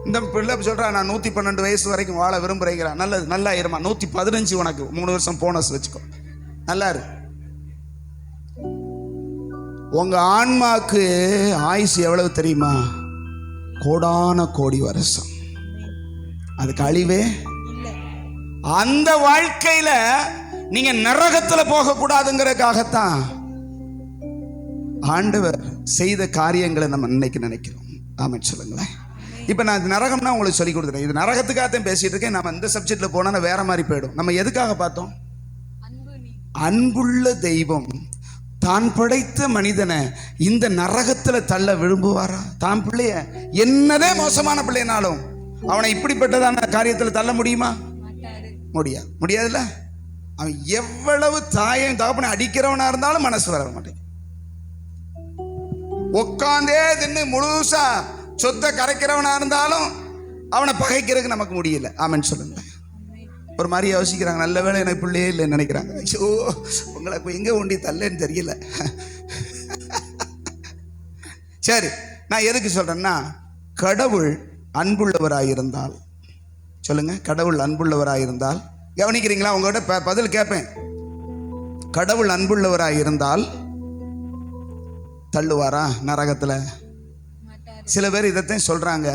இந்த பிள்ளை சொல்றா, நான் 112 வயசு வரைக்கும் வாழ விரும்புறேங்கிறான். நல்லது, நல்லா இருமா. 115 உனக்கு 3 வருஷம் போனஸ் வச்சுக்கோ, நல்லா இரு. உங்க ஆன்மாக்கு ஆயுசு எவ்வளவு தெரியுமா? கோடான கோடி வருஷம். அதுக்கு அழிவே. அந்த வாழ்க்கையில நீங்க நரகத்துல போக கூடாதுங்கிறதுக்காகத்தான் ஆண்டவர் செய்த காரியங்களை நம்ம நினைக்கிறோம். ஆமென் சொல்லுங்களேன். இப்ப நான் நரகம்னா உங்களுக்கு சொல்லி கொடுத்துறேன். இது நரகத்துக்காகத்தான் பேசிட்டு இருக்கேன். நம்ம இந்த சப்ஜெக்ட்ல போனா வேற மாதிரி போயிடும். நம்ம எதுக்காக பார்த்தோம்? அன்புள்ள தெய்வம் தான் படைத்த மனிதனை இந்த நரகத்துல தள்ள விரும்புவாரா? தான் பிள்ளைய என்னதே மோசமான பிள்ளைனாலும் அவனை இப்படிப்பட்டதான காரியத்துல தள்ள முடியுமா? முடியாதுல்ல. அவன் எவ்வளவு தாயும் தகப்பனை அடிக்கிறவனா இருந்தாலும் மனசு வர மாட்டேன். உட்காந்தே தின்னு முழுசா சொத்தை கரைக்கிறவனா இருந்தாலும் அவனை பகைக்கிறதுக்கு நமக்கு முடியல. ஆமென் சொல்லுங்க. ஒரு மாதிரி யோசிக்கிறாங்க, நல்ல வேளை எனக்கு பிள்ளையே இல்லைன்னு நினைக்கிறாங்க. ஐயோ, உங்களுக்கு எங்க ஒண்டி தள்ளேன்னு தெரியல. சரி, நான் எதுக்கு சொல்றேன்னா, கடவுள் அன்புள்ளவராயிருந்தால், சொல்லுங்க, கடவுள் அன்புள்ளவராயிருந்தால், கவனிக்கிறீங்களா? உங்கள்கிட்ட பதில் கேட்பேன். கடவுள் அன்புள்ளவராயிருந்தால் தள்ளுவாரா நரகத்துல? சில பேர் இதைத்தான் சொல்றாங்க,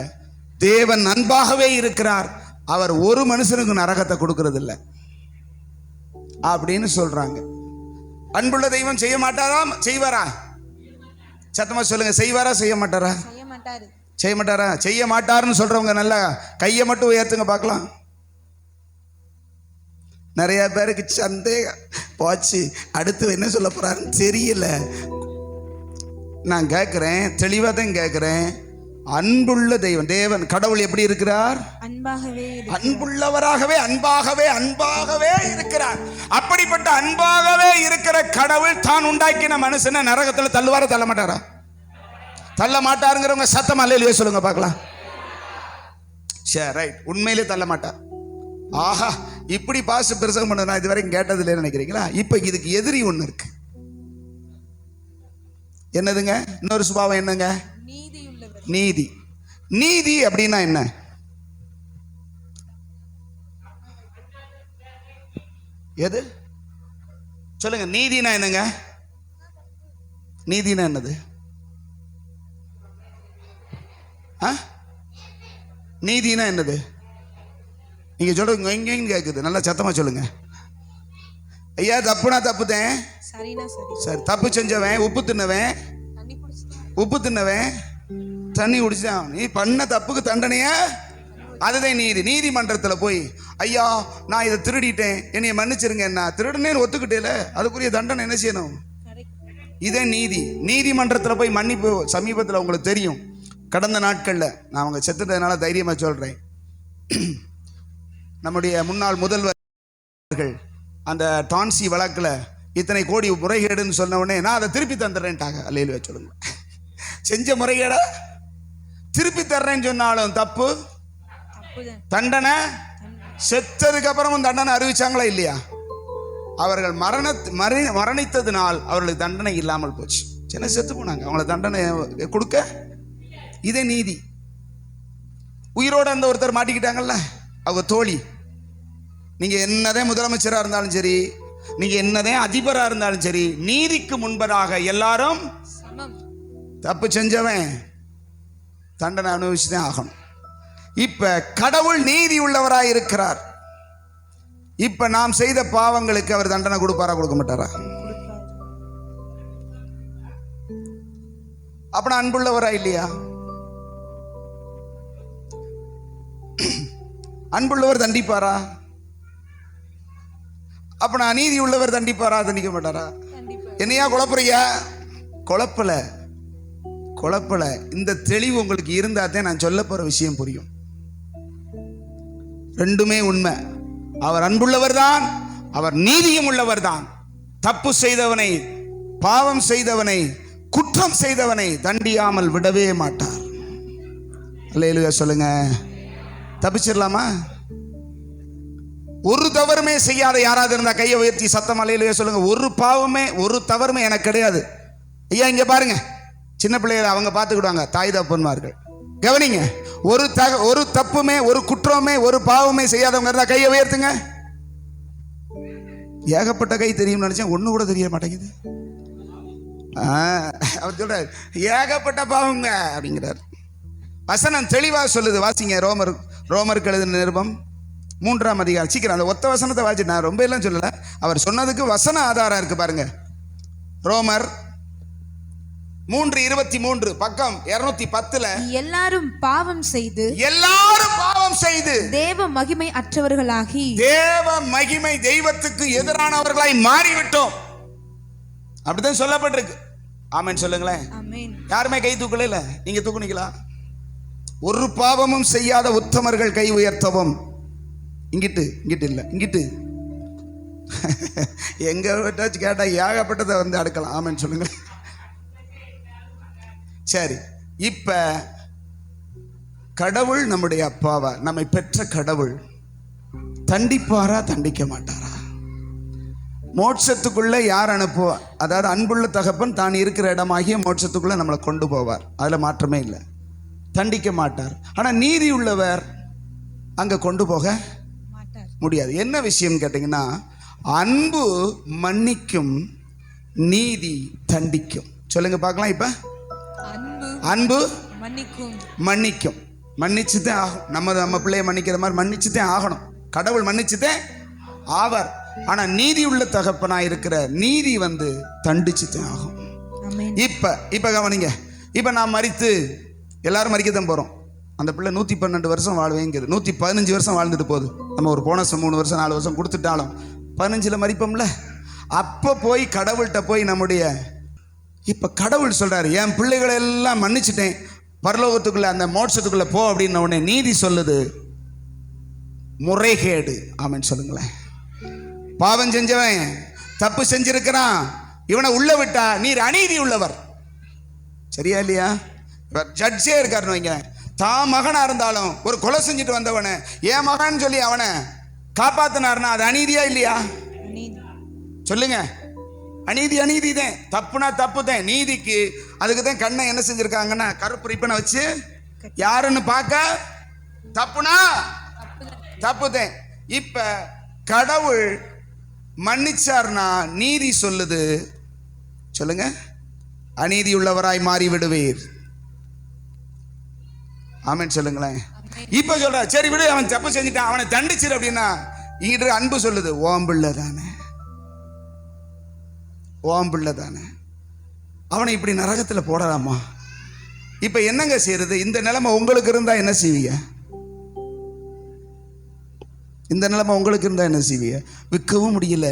தேவன் அன்பாகவே இருக்கிறார், அவர் ஒரு மனுஷனுக்கு நரகத்தை கொடுக்கறது இல்லை அப்படின்னு சொல்றாங்க. அன்புள்ள தெய்வம் செய்ய மாட்டாரா? செய்வாரா? சத்தமா சொல்லுங்க, செய்வாரா செய்ய மாட்டாரா? செய்ய மாட்டாரா? செய்ய மாட்டாருன்னு சொல்றவங்க நல்லா கையை மட்டும் உயர்த்துங்க பார்க்கலாம். நிறைய பேருக்கு சந்தேகம் போச்சு, அடுத்து என்ன சொல்ல போறாருன்னு தெரியல. நான் கேட்கிறேன், தெளிவாக தான் கேட்கிறேன். அன்புள்ள தெய்வம், தேவன் கடவுள் எப்படி இருக்கிறார்? அன்புள்ளவராகவே அன்பாகவே இருக்கிறார். அப்படிப்பட்ட அன்பாகவே இருக்கிற கடவுள் தான் உண்டாக்கின மனுஷனை நரகத்தில் தள்ளுவாரா தள்ள மாட்டாரா? தள்ள மாட்டாருங்கிறவங்க சத்தம் அல்லேலூயா சொல்லுங்க பார்க்கலாம். சரி, ரைட், உண்மையிலே தள்ள மாட்டார். ஆஹா, இப்படி பாச பிரசங்கம் பண்ண நான் இதுவரைக்கும் கேட்டது இல்லைன்னு நினைக்கிறீங்களா? இப்ப இதுக்கு எதிரி ஒண்ணு இருக்கு. என்னதுங்க? இன்னொரு சுபாவம் என்னங்க? நீதி. நீதி அப்படின்னா என்ன? எது சொல்லுங்க. நீதினா என்னங்க? நீதினா என்னது? நீதினா என்னது? நீங்க சொல்லுங்க, எங்கேயும் கேட்குது, நல்லா சத்தமா சொல்லுங்க. ஐயா, தப்புனா தப்புதேன். சரி, தப்பு செஞ்சவன் உப்பு தின்னவன் தண்ணி குடிச்சான். நீ பண்ண தப்புக்கு தண்டனையா? அதுதான் நீதி. நீதிமன்றத்தில் போய், ஐயா நான் இதை திருடிட்டேன், என்னைய மன்னிச்சிருங்க, என்ன திருடுனேன்னு ஒத்துக்கிட்டேல, அதுக்குரிய தண்டனை என்ன செய்யணும்? இதே நீதி. நீதிமன்றத்தில் போய் மன்னிப்பு சமீபத்தில் உங்களுக்கு தெரியும், கடந்த நாட்களில் நான் அவங்க செத்துட்டதுனால தைரியமாக சொல்கிறேன், நம்முடைய முன்னாள் முதல்வர்கள் அந்த டான்சி வழக்கில் இத்தனை கோடி முறைகேடுன்னு சொன்ன உடனே நான் அதை திருப்பி தந்துடுறேன்ட்டாங்க. அல்லேலூயா சொல்லுங்க. செஞ்ச முறைகேட திருப்பி தர்றேன்னு சொன்னாலும் தப்பு, தண்டனை. செத்ததுக்கு அப்புறமும் தண்டனை அறிவிச்சாங்களா இல்லையா? அவர்கள் மரணித்ததினால் அவர்களுக்கு தண்டனை இல்லாமல் போச்சு. சின்ன செத்து போனாங்க, அவங்கள தண்டனை கொடுக்க. இதே நீதி. உயிரோடு அந்த ஒருத்தர் மாட்டிக்கிட்டாங்கல்ல, அவங்க தோழி. நீங்க என்னதே முதலமைச்சராக இருந்தாலும் சரி, நீங்க என்னதே அதிபராக இருந்தாலும் சரி, நீதிக்கு முன்பதாக எல்லாரும் தப்பு செஞ்சவன் தண்டனை அனுபவிச்சுதான் ஆகணும். இப்ப கடவுள் நீதி உள்ளவராய் இருக்கிறார். இப்ப நாம் செய்த பாவங்களுக்கு அவர் தண்டனை கொடுப்பாரா கொடுக்க மாட்டாரா? அப்ப அன்புள்ளவரா இல்லையா? அன்புள்ளவர் தண்டிப்பாரா? அப்ப நான் நீதி உள்ளவர் தண்டிப்பாரா தண்டிக்க மாட்டாரா? என்னையா குழப்பறியா? குழப்பல. இந்த தெளிவு உங்களுக்கு இருந்தாதான் நான் சொல்ல போற விஷயம் புரியும். ரெண்டுமே உண்மை. அவர் அன்புள்ளவர் தான், அவர் நீதியும் உள்ளவர் தான். தப்பு செய்தவனை, பாவம் செய்தவனை, குற்றம் செய்தவனை தண்டியாமல் விடவே மாட்டார். அல்லேலூயா சொல்லுங்க. தப்பிச்சிடலாமா? ஒரு தவறுமே செய்யாத யாராவது இருந்தா கையை உயர்த்தி சத்தம் அல்லேலூயா சொல்லுங்க. ஒரு பாவமே, ஒரு தவறுமே எனக்கு கிடையாது. ஐயா இங்க பாருங்க, சின்ன பிள்ளைகளை அவங்க பார்த்துக்கிடுவாங்க, தாய் தப்பன்மார்கள். கவனிங்க, ஒரு தப்புமே, ஒரு குற்றமே, ஒரு பாவமே செய்யாதவங்க இருந்தா கையை உயர்த்துங்க. ஏகப்பட்ட கை தெரியும் நினைச்சேன், ஒண்ணு கூட தெரிய மாட்டேங்குது. அவர் சொல்றாரு ஏகப்பட்ட பாவங்க அப்படிங்கிறார். வசனம் தெளிவா சொல்லுது. வாசிங்க, ரோமருக்கு எழுதின நிருபம் 3ஆம் அதிகாரம். சீக்கிரம் அந்த ஒத்த வசனத்தை வாசி. நான் ரொம்ப எல்லாம் சொல்லல, அவர் சொன்னதுக்கு வசன ஆதாரம் இருக்கு பாருங்க. ரோமர் 3:23 பக்கம் 210. எல்லாரும் பாவம் செய்து தேவ மகிமை அற்றவர்களாகி, தெய்வத்துக்கு எதிரானவர்களாய் மாறிவிட்டோம். அப்படிதான் சொல்லப்பட்டிருக்கு. ஆமென் சொல்லுங்களேன். யாருமே கை தூக்கல இல்ல, நீங்க தூக்குனீங்களா? ஒரு பாவமும் செய்யாத உத்தமர்கள் கை உயர்த்தவும். இங்கிட்டு இல்ல, இங்கிட்டு எங்க விட்டாச்சு கேட்டா ஏகப்பட்டதை வந்து அடுக்கலாம். ஆமென் சொல்லுங்க. சரி, இப்ப கடவுள் நம்முடைய அப்பாவா, நம்மை பெற்ற கடவுள் தண்டிப்பாரா தண்டிக்க மாட்டாரா? மோட்சத்துக்குள்ள யார் அனுப்புவார்? அதாவது அன்புள்ள தகப்பன் தான் இருக்கிற இடமாகிய மோட்சத்துக்குள்ள நம்மளை கொண்டு போவார். அதுல மாற்றமே இல்லை. தண்டிக்க மாட்டார். ஆனா நீதி உள்ளவர் அங்க கொண்டு போக முடியாது. என்ன விஷயம் கேட்டீங்கன்னா, அன்பு மன்னிக்கும், நீதி தண்டிக்கும். சொல்லுங்க பார்க்கலாம். இப்ப அன்பு மன்னிக்கும். மன்னிச்சுதான் ஆகும். நம்ம பிள்ளைய மன்னிக்கிற மாதிரி மன்னிச்சுதான் ஆகணும். கடவுள் மன்னிச்சுதான் ஆவார். ஆனா நீதி உள்ள தகப்பனா இருக்கிற நீதி தண்டிச்சுதான் ஆகும். இப்ப கவனிங்க. இப்ப நான் மரித்து, எல்லாரும் மறிக்கத்தான் போறோம். அந்த பிள்ளை 112 வருஷம் வாழ்வேங்குது, 115 வருஷம் வாழ்ந்துட்டு போகுது. நம்ம ஒரு போனஸ் 3 வருஷம் 4 வருஷம் கொடுத்துட்டாலும் 15ல் மறிப்போம்ல. அப்ப போய் கடவுள்கிட்ட போய் இப்ப கடவுள் சொல்றாரு, என் பிள்ளைகளை எல்லாம் மன்னிச்சுட்டேன், பரலோகத்துக்குள்ள அந்த மோட்சத்துக்குள்ள போ அப்படின்ன உடனே நீதி சொல்லுது முறைகேடு. ஆமென் சொல்லுங்களேன். பாவம் செஞ்சவன், தப்பு செஞ்சிருக்கிறான், இவனை உள்ள விட்டா நீர் அநீதி உள்ளவர். சரியா இல்லையா? ஜட்ஜே இருக்காருன்னு வைங்க, தான் மகனா இருந்தாலும் ஒரு கொலை செஞ்சுட்டு வந்தவனை என் மகன் சொல்லி அவனை காப்பாத்தினார்னா அது அநீதியா இல்லையா? சொல்லுங்க. அநீதி தான். தப்புனா தப்பு தான். நீதிக்கு அதுக்கு தான் கண்ணை என்ன செஞ்சிருக்காங்கன்னா கருப்பு ரிப்பனை வச்சு யாருன்னு பார்க்க, தப்புனா தப்பு தான். இப்ப கடவுள் மன்னிச்சார்னா நீதி சொல்லுது, சொல்லுங்க, அநீதி உள்ளவராய் மாறி விடுவீர். ஆமென் சொல்லுங்களேன். இப்ப சொல்ற, சரி விடு, அவன் தப்பு செஞ்சுட்டான், அவனை தண்டிச்சிரு அப்படின்னா இங்கிட்ட அன்பு சொல்லுது, ஓம்பிள்ள தானே, ஓம்பிள்ள தானே, அவனை இப்படி நரகத்துல போடலாமா? இப்ப என்னங்க செய்யறது? இந்த நிலைமை உங்களுக்கு இருந்தா என்ன செய்வீங்க? இந்த நிலைமை உங்களுக்கு இருந்தா என்ன செய்வீங்க? விற்கவும் முடியல,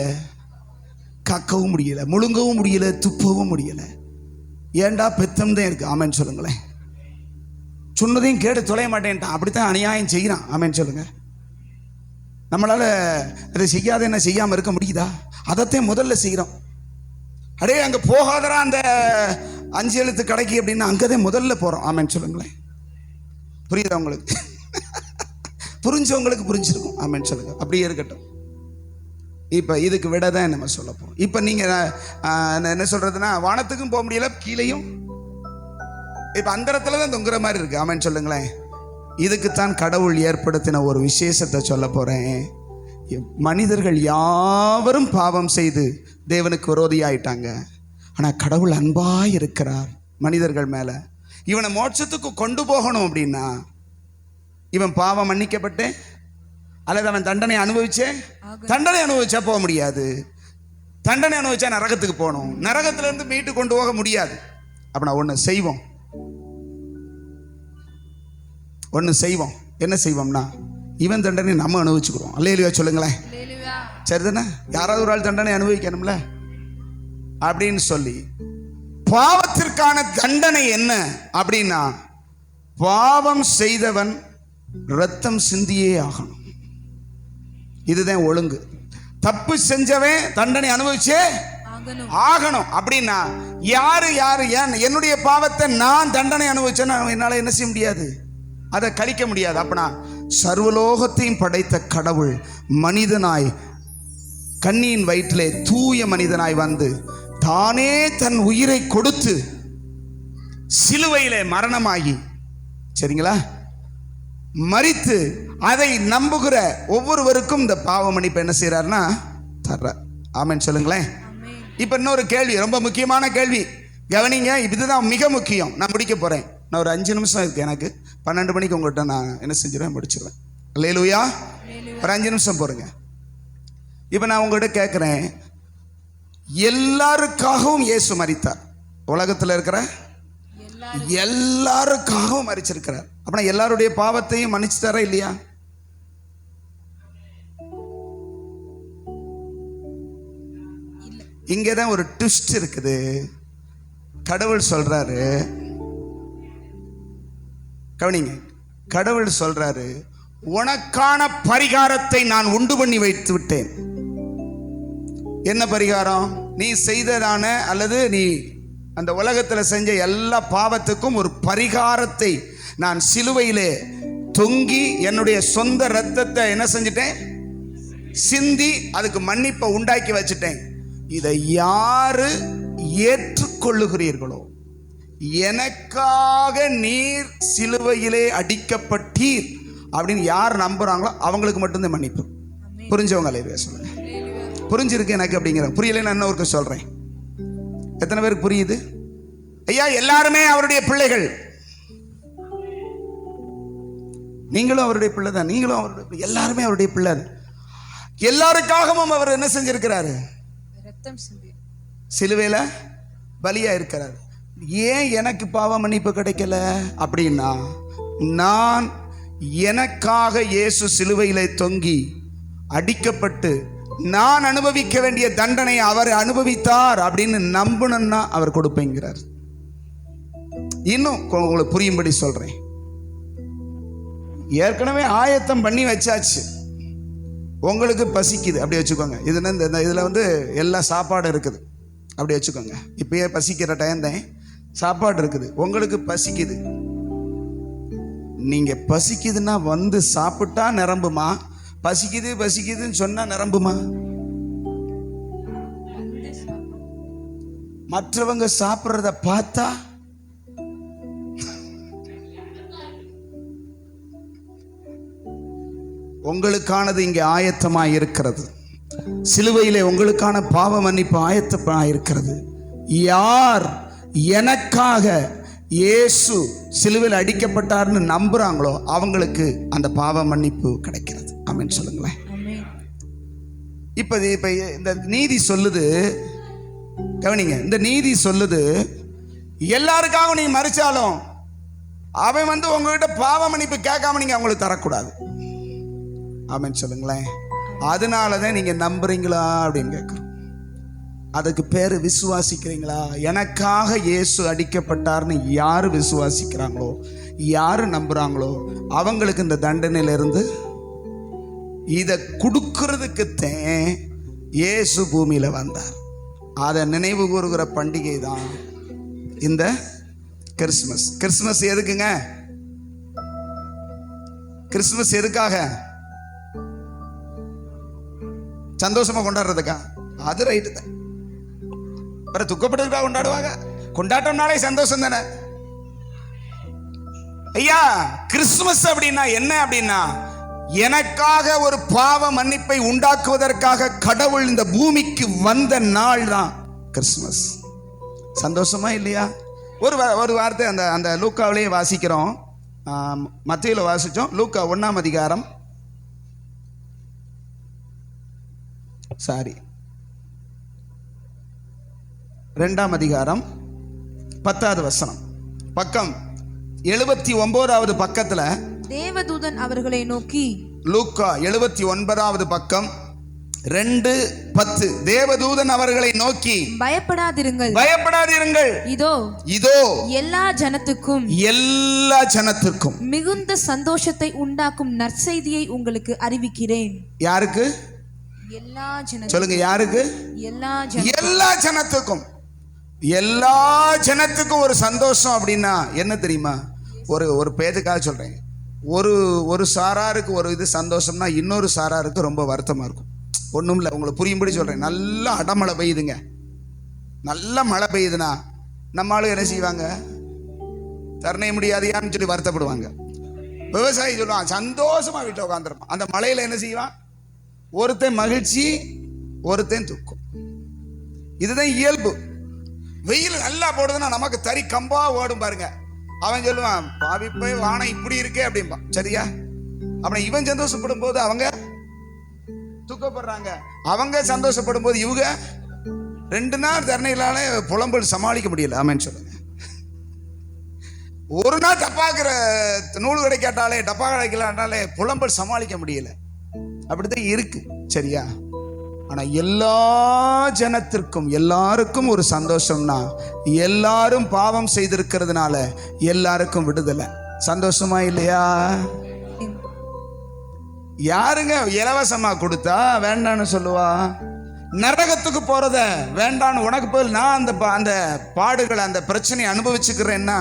கக்கவும் முடியல, முழுங்கவும் முடியல, துப்பவும் முடியல. ஏண்டா பெத்தம் தான் இருக்கு. ஆமென் சொல்லுங்களேன். சொன்னதையும் கேட்டு தொலைய மாட்டேன்ட்டான், அப்படித்தான் அநியாயம் செய்யறான். ஆமென் சொல்லுங்க. நம்மளால அதை செய்யாத என்ன செய்யாம இருக்க முடியுதா? அதைத்தான் முதல்ல செய்யறோம். அடே அங்க போகாதரா அந்த 5 எழுத்து கடைக்கு அப்படின்னா அங்கதான் முதல்ல போறோம். ஆமென் சொல்லுங்களேன். புரியுதா உங்களுக்கு? புரிஞ்சவங்களுக்கு புரிஞ்சிருக்கும். ஆமென் சொல்லுங்க. அப்படியே இருக்கட்டும். இப்ப இதுக்கு விட தான் நம்ம சொல்ல போறோம். இப்ப நீங்க என்ன சொல்றதுன்னா, வானத்துக்கும் போக முடியல, கீழையும் இப்ப அந்தரத்துல தான் தொங்குற மாதிரி இருக்கு. ஆமென் சொல்லுங்களேன். இதுக்குத்தான் கடவுள் ஏற்படுத்தின ஒரு விசேஷத்தை சொல்ல போறேன். மனிதர்கள் யாவரும் பாவம் செய்து தேவனுக்கு விரோதியாயிட்டாங்க. ஆனா கடவுள் அன்பாய் இருக்கிறார் மனிதர்கள் மேல. இவனை மோட்சத்துக்கு கொண்டு போகணும் அப்படின்னா இவன் பாவம் மன்னிக்கப்பட்டு அல்லது அவன் தண்டனை அனுபவிச்சே, தண்டனை அனுபவிச்சா போக முடியாது. தண்டனை அனுபவிச்சா நரகத்துக்கு போகணும். நரகத்துல இருந்து மீட்டு கொண்டு போக முடியாது. அப்ப நான் ஒண்ணு செய்வோம். என்ன செய்வோம்னா, இவன் தண்டனை நம்ம அனுபவிச்சுக்கிறோம். அல்லேலூயா சொல்லுங்களேன். சரிதானே? யாராவது ஒரு ஆள் தண்டனை அனுபவிக்கணும்ல அப்படின்னு சொல்லி, பாவத்திற்கான தண்டனை என்ன அப்படின்னா, பாவம் செய்தவன் ரத்தம் சிந்தியே ஆகணும். இதுதான் ஒழுங்கு. தப்பு செஞ்சவன் தண்டனை அனுபவிச்சே ஆகணும். அப்படின்னா யாரு ஏன் என்னுடைய பாவத்தை நான் தண்டனை அனுபவிச்சேன்னா என்னால என்ன செய்ய முடியாது? அதை கழிக்க முடியாது. அப்பனா சர்வலோகத்தையும் படைத்த கடவுள் மனிதனாய், கன்னியின் வயிற்றிலே தூய மனிதனாய் வந்து தானே தன் உயிரை கொடுத்து சிலுவையிலே மரணமாகி, சரிங்களா, மரித்து அதை நம்புகிற ஒவ்வொருவருக்கும் இந்த பாவ மன்னிப்பு என்ன செய்யறாருன்னா தர்ற. ஆமென் சொல்லுங்களேன். இப்ப இன்னொரு கேள்வி, ரொம்ப முக்கியமான கேள்வி, கவனிங்க. இதுதான் மிக முக்கியம். நான் முடிக்க போறேன். நான் ஒரு 5 நிமிஷம் இருக்கு எனக்கு. 12 மணிக்கு உங்கள்கிட்ட நான் என்ன செஞ்சிருவேன், முடிச்சிருவேன். அல்லேலூயா. ஒரு 5 நிமிஷம் போறேங்க. இப்ப நான் உங்கள்கிட்ட கேட்கிறேன், எல்லாருக்காகவும் இயேசு மரித்தார். உலகத்தில் இருக்கிற எல்லாருக்காகவும் மரிச்சிருக்கிறார். அப்படின்னா எல்லாருடைய பாவத்தையும் மன்னிச்சுட்டாரா இல்லையா? இங்கதான் ஒரு ட்விஸ்ட் இருக்குது. கடவுள் சொல்றாரு, கவனிங்க, கடவுள் சொல்றாரு, உனக்கான பரிகாரத்தை நான் உண்டு பண்ணி வைத்து விட்டேன். என்ன பரிகாரம்? நீ செய்ததான அல்லது நீ அந்த உலகத்தில் செஞ்ச எல்லா பாவத்துக்கும் ஒரு பரிகாரத்தை நான் சிலுவையிலே தொங்கி என்னுடைய சொந்த ரத்தத்தை என்ன செஞ்சிட்டேன், சிந்தி அதுக்கு மன்னிப்பை உண்டாக்கி வச்சுட்டேன். இதை யாரு ஏற்றுக்கொள்ளுகிறீர்களோ, எனக்காக நீர் சிலுவையிலே அடிக்கப்பட்டீர் அப்படின்னு யார் நம்புறாங்களோ அவங்களுக்கு மட்டும்தான் மன்னிப்பு. புரிஞ்சவங்க அல்லேலூயா சொல்லுங்க. புரிஞ்சிருக்கு எனக்கு அப்படிங்கிற. புரியலைன்னு நான் இன்னொருக்கு சொல்றேன். எத்தனை பேருக்கு புரியுது? ஐயா, எல்லாருமே அவருடைய பிள்ளைகள். நீங்களும் அவருடைய பிள்ளை தான், நீங்களும் அவருடைய பிள்ளை, எல்லாருமே அவருடைய பிள்ளை. எல்லாருக்காகவும் அவர் என்ன செஞ்சிருக்கிறாரு? ரத்தம் சிந்தி சிலுவையில பலியா இருக்கிறார். ஏன் எனக்கு பாவ மன்னிப்பு கிடைக்கல அப்படின்னா, நான் எனக்காக இயேசு சிலுவையிலே தொங்கி அடிக்கப்பட்டு நான் அனுபவிக்க வேண்டிய தண்டனை அவர் அனுபவித்தார் அப்படின்னு நம்பணும்னா அவர் கொடுப்பேங்கிறார். இன்னும் உங்களுக்கு புரியும்படி சொல்றேன். ஏற்கனவே ஆயத்தம் பண்ணி வச்சாச்சு. உங்களுக்கு பசிக்குது அப்படி வச்சுக்கோங்க. இதுல வந்து எல்லா சாப்பாடு இருக்குது அப்படி வச்சுக்கோங்க. இப்பயே பசிக்கிற டைம் தான், சாப்பாடு இருக்குது, உங்களுக்கு பசிக்குது. நீங்க பசிக்குதுன்னா வந்து சாப்பிட்டா நிரம்புமா? பசிக்குது பசிக்குதுன்னு சொன்னா நிரம்புமா? மற்றவங்க சாப்பிட்றத பார்த்தா உங்களுக்கானது இங்கே ஆயத்தமாய் இருக்கிறது. சிலுவையிலே உங்களுக்கான பாவ மன்னிப்பு ஆயத்தமாய் இருக்கிறது. யார் எனக்காக இயேசு சிலுவையில் அடிக்கப்பட்டார்னு நம்புறாங்களோ அவங்களுக்கு அந்த பாவ மன்னிப்பு கிடைக்கிறது. ஆமென் சொல்லுங்களேன். இப்ப இந்த நீதி சொல்லுது, கவனிங்க, இந்த நீதி சொல்லுது, எல்லாருக்காகவும் நீங்க மறிச்சாலும் அவன் வந்து உங்ககிட்ட பாவ மன்னிப்பு கேட்காம நீங்க அவங்களுக்கு தரக்கூடாது. ஆமென் சொல்லுங்களேன். அதனாலதான் நீங்க நம்புறீங்களா அப்படின்னு கேட்கிறோம். அதுக்கு பேரு விசுவாசிக்கிறீங்களா? எனக்காக இயேசு அடிக்கப்பட்டார்னு யாரு விசுவாசிக்கிறாங்களோ, யாரு நம்புறாங்களோ அவங்களுக்கு இந்த தண்டனையிலிருந்து இதை கொடுக்கறதுக்குத்தான் இயேசு பூமியில வந்தார். அதை நினைவு கூறுகிற பண்டிகை தான் இந்த கிறிஸ்துமஸ். கிறிஸ்துமஸ் எதுக்குங்க? கிறிஸ்துமஸ் எதுக்காக? சந்தோஷமா கொண்டாடுறதுக்கா? அது ரைட்டு தான். அப்புறம் துக்கப்பட்டதுக்காக கொண்டாடுவாங்க. கொண்டாட்டம்னாலே சந்தோஷம் தானே ஐயா. கிறிஸ்துமஸ் அப்படின்னா என்ன அப்படின்னா, எனக்காக ஒரு பாவ மன்னிப்பை உண்டாக்குவதற்காக கடவுள் இந்த பூமிக்கு வந்த நாள் தான் கிறிஸ்துமஸ். சந்தோஷமா இல்லையா? ஒரு வார்த்தை அந்த லூக்காவிலேயே வாசிக்கிறோம், மத்தேயுல வாசிச்சோம். லூக்கா 1ஆம் அதிகாரம், 2ஆம் அதிகாரம் 10வது வசனம், பக்கம் 79வது பக்கத்துல தேவதூதன் அவர்களை நோக்கி, லூக்கா 79வது பக்கம் 2:10, தேவதூதன் அவர்களை நோக்கி, பயப்படாதிருங்கள், பயப்படாதிருங்கள், இதோ இதோ எல்லா ஜனத்துக்கும் மிகுந்த சந்தோஷத்தை உண்டாக்கும் நற்செய்தியை உங்களுக்கு அறிவிக்கிறேன். யாருக்கு? எல்லா ஜனத்துக்கும். சொல்லுங்க, யாருக்கு? எல்லா ஜனத்துக்கும். எல்லா ஜனத்துக்கும் ஒரு சந்தோஷம் அப்படின்னா என்ன தெரியுமா? ஒரு பேதுக்காக சொல்றேன். ஒரு சாராருக்கு ஒரு இது சந்தோஷம்னா இன்னொரு சாராருக்கு ரொம்ப வருத்தமா இருக்கும். ஒண்ணும் இல்லை, உங்களுக்கு புரியும்படி சொல்றேன். நல்லா அடமழை பெய்யுதுங்க, நல்ல மழை பெய்யுதுன்னா நம்ம ஆளு என்ன செய்வாங்க? தரணை முடியாதையான்னு சொல்லி வருத்தப்படுவாங்க. விவசாயி சொல்லுவான் சந்தோஷமா வீட்டில் உட்காந்துருப்பான். அந்த மழையில என்ன செய்வான்? ஒருத்தன் மகிழ்ச்சி, ஒருத்தன் துக்கம். இதுதான் இயல்பு. வெயில் நல்லா போடுதுன்னா நமக்கு தறி கம்பா ஓடும் பாருங்க. அவன் சொல்லுவான் பாவிப்பை வானம் இப்படி இருக்கே அப்படின்பா. சரியா? அப்புறம் இவன் சந்தோஷப்படும் போது அவங்க துக்கப்படுறாங்க. அவங்க சந்தோஷப்படும் போது இவங்க 2 நாள் தரணையிலான புலம்பல் சமாளிக்க முடியல. ஆமென் சொல்லுங்க. ஒரு நாள் டப்பாக்குற நூல் கடை கேட்டாலே, டப்பா கிடைக்கலாட்டாலே புலம்பல் சமாளிக்க முடியல. அப்படித்தான் இருக்கு. சரியா? ஆனா எல்லா ஜனத்திற்கும் எல்லாருக்கும் ஒரு சந்தோஷம்னா, எல்லாரும் பாவம் செய்திருக்கிறதுனால எல்லாருக்கும் விடுதலை. சந்தோஷமா இல்லையா? யாருங்க இலவசமா கொடுத்தா வேண்டான்னு சொல்லுவா? நரகத்துக்கு போறத வேண்டான்னு, உனக்கு போய் நான் அந்த பாடுகளை அந்த பிரச்சனையை அனுபவிச்சுக்கிறேன்னா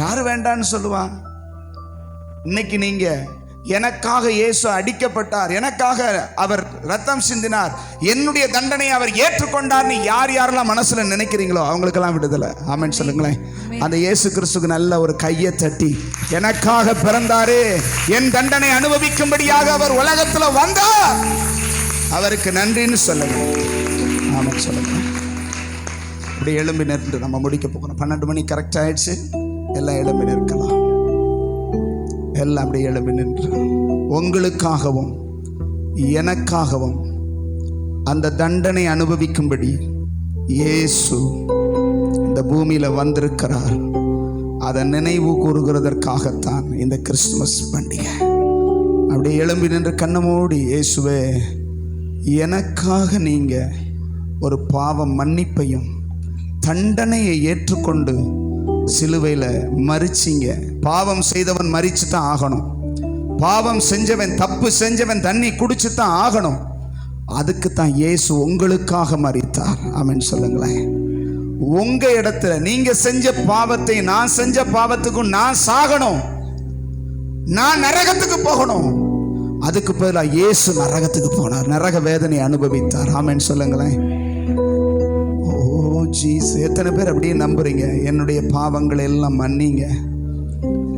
யாரு வேண்டான்னு சொல்லுவா? இன்னைக்கு நீங்க எனக்காக இயேசு அடிக்கப்பட்டார், எனக்காக அவர் ரத்தம் சிந்தினார், என்னுடைய தண்டனை அவர் ஏற்றுக்கொண்டார்னு யார் யாரெல்லாம் மனசுல நினைக்கிறீங்களோ அவங்களுக்கெல்லாம் விடுதலை. ஆமென் சொல்லுங்களேன். அந்த இயேசு கிறிஸ்துக்கு நல்ல ஒரு கையை தட்டி, எனக்காக பிறந்தாரு, என் தண்டனை அனுபவிக்கும்படியாக அவர் உலகத்துல வந்தார், அவருக்கு நன்றின்னு சொல்லுங்க. ஆமென் சொல்லுங்க. இப்படி எழும்பி நின்று நம்ம முடிக்க போகிறோம். 12 மணி கரெக்ட் ஆயிடுச்சு. எல்லாம் எழும்பி நிற்கலாம். எல்லாம் அப்படியே எழும்பி நின்று உங்களுக்காகவும் எனக்காகவும் அந்த தண்டனை அனுபவிக்கும்படி இயேசு இந்த பூமியில வந்திருக்கிறார். அதை நினைவு கூறுகிறதற்காகத்தான் இந்த கிறிஸ்துமஸ் பண்டிகை. அப்படியே எழும்பி நின்று கண்ணை மூடி, இயேசுவே, எனக்காக நீங்க ஒரு பாவ மன்னிப்பையும் தண்டனையை ஏற்றுக்கொண்டு சிலுவையில் மரிச்சிங்க. பாவம் செய்தவன் மரிச்சு தான் ஆகணும். பாவம் செஞ்சவன், தப்பு செஞ்சவன் தண்ணி குடிச்சு தான் ஆகணும். அதுக்கு தான் இயேசு உங்களுக்காக மரித்தார். ஆமென் சொல்லுங்களேன். உங்க இடத்துல நீங்க செஞ்ச பாவத்தை, நான் செஞ்ச பாவத்துக்கும் நான் சாகணும், நான் நரகத்துக்கு போகணும். அதுக்கு பதிலாக இயேசு நரகத்துக்கு போனார், நரக வேதனை அனுபவித்தார். ஆமென் சொல்லுங்களேன். ஓ ஜீஸ், எத்தனை பேர் அப்படியே நம்புறீங்க? என்னுடைய பாவங்களை எல்லாம் மன்னிங்க.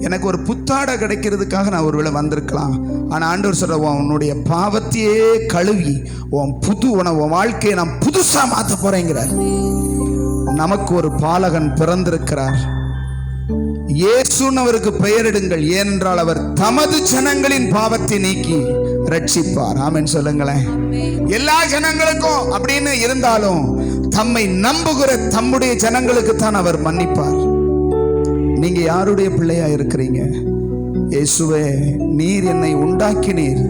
எனக்கு ஒரு புத்தாடை கிடைக்கிறதுக்காக நான் ஒருவேளை வந்திருக்கலாம். ஆனால் ஆண்டவர் சொல்ற, உன்னுடைய பாவத்தையே கழுவி உன் வாழ்க்கையை நான் புதுசா மாற்ற போறேங்கிறார். நமக்கு ஒரு பாலகன் பிறந்திருக்கிறார். இயேசுன்னு அவருக்கு பெயரிடுங்கள், ஏனென்றால் அவர் தமது ஜனங்களின் பாவத்தை நீக்கி ரட்சிப்பார். ஆமென் சொல்லுங்களேன். எல்லா ஜனங்களுக்கும் அப்படின்னு இருந்தாலும் தம்மை நம்புகிற தம்முடைய ஜனங்களுக்கு தான் அவர் மன்னிப்பார். நீங்க யாருடைய பிள்ளையா இருக்கிறீங்க? இயேசுவே, நீர் என்னை உண்டாக்கினீர்,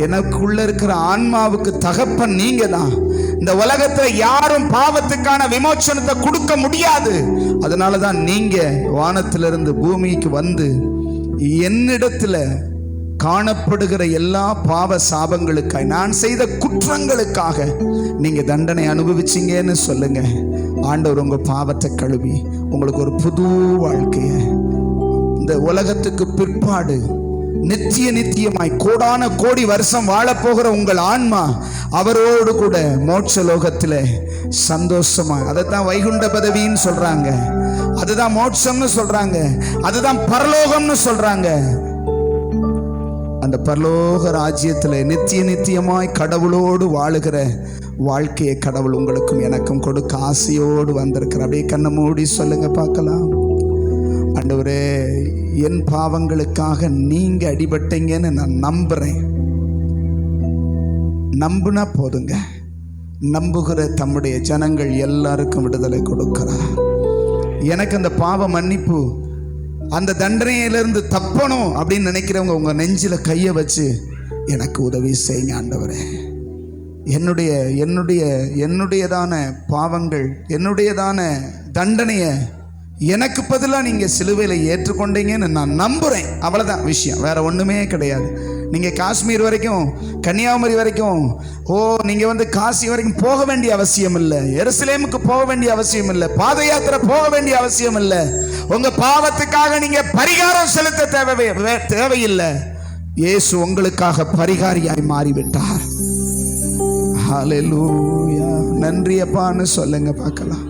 எனக்குள்ள இருக்கிற ஆன்மாவுக்கு தகப்பன் நீங்க தான். இந்த உலகத்துல யாரும் பாவத்துக்கான விமோச்சனத்தை கொடுக்க முடியாது. அதனாலதான் நீங்க வானத்திலிருந்து பூமிக்கு வந்து என்னிடத்துல காணப்படுகிற எல்லா பாவ சாபங்களுக்காய், நான் செய்த குற்றங்களுக்காக நீங்க தண்டனை அனுபவிச்சீங்கன்னு சொல்லுங்க. ஆண்டவர் உங்க பாவத்தை கழுவி உங்களுக்கு ஒரு புது வாழ்க்கைய இந்த உலகத்துக்கு பிற்பாடு நித்தியமாய் கோடான கோடி வருஷம் வாழப்போகிற உங்கள் ஆன்மா அவரோடு கூட மோட்ச லோகத்தில் சந்தோஷமா, அதைத்தான் வைகுண்ட பதவின்னு சொல்றாங்க, அதுதான் மோட்சம்னு சொல்றாங்க, அதுதான் பரலோகம்னு சொல்றாங்க. அந்த பரலோக ராஜ்யத்தில் நித்தியமாய் கடவுளோடு வாழுகிற வாழ்க்கையை கடவுள் உங்களுக்கும் எனக்கும் கொடுக்க ஆசையோடு வந்திருக்கிற. அப்படியே கண்ணை மூடி சொல்லுங்க பார்க்கலாம். ஆண்டவரே, என் பாவங்களுக்காக நீங்க அடிபட்டீங்கன்னு நான் நம்புறேன். நம்புனா போதுங்க. நம்புகிற தம்முடைய ஜனங்கள் எல்லாருக்கும் விடுதலை கொடுக்கிறார். எனக்கு அந்த பாவ மன்னிப்பு, அந்த தண்டனையிலிருந்து தப்பணும் அப்படின்னு நினைக்கிறவங்க உங்க நெஞ்சில கையை வச்சு எனக்கு உதவி செய்யுங்க. ஆண்டவரே, என்னுடையதான பாவங்கள், என்னுடையதான தண்டனையை எனக்கு பதிலாக நீங்கள் சிலுவையில் ஏற்றுக்கொண்டீங்கன்னு நான் நம்புகிறேன். அவ்வளோதான் விஷயம், வேற ஒன்றுமே கிடையாது. நீங்கள் காஷ்மீர் வரைக்கும், கன்னியாகுமரி வரைக்கும், நீங்கள் காசி வரைக்கும் போக வேண்டிய அவசியம் இல்லை. எருசலேமுக்கு போக வேண்டிய அவசியம் இல்லை. பாத யாத்திரை போக வேண்டிய அவசியம் இல்லை. உங்கள் பாவத்துக்காக நீங்கள் பரிகாரம் செலுத்த தேவையில்லை. இயேசு உங்களுக்காக பரிகாரியாய் மாறிவிட்டார். ஹல்லேலூயா. நன்றி அப்பான்னு சொல்லுங்க பார்க்கலாம்.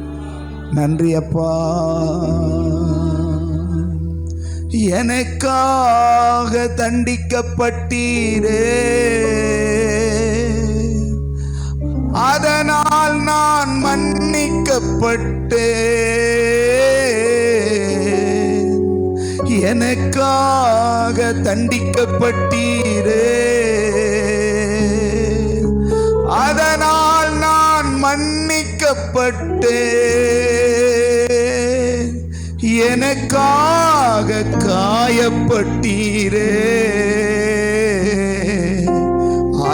நன்றி அப்பா, எனக்காக தண்டிக்கப்பட்டீரே, அதனால் நான் மன்னிக்கப்பட்டேன். எனக்காக தண்டிக்கப்பட்டீரே, அதனால் நான் மன்னிக்கப்பட்டேன். எனக்காக காயப்பட்டீரே,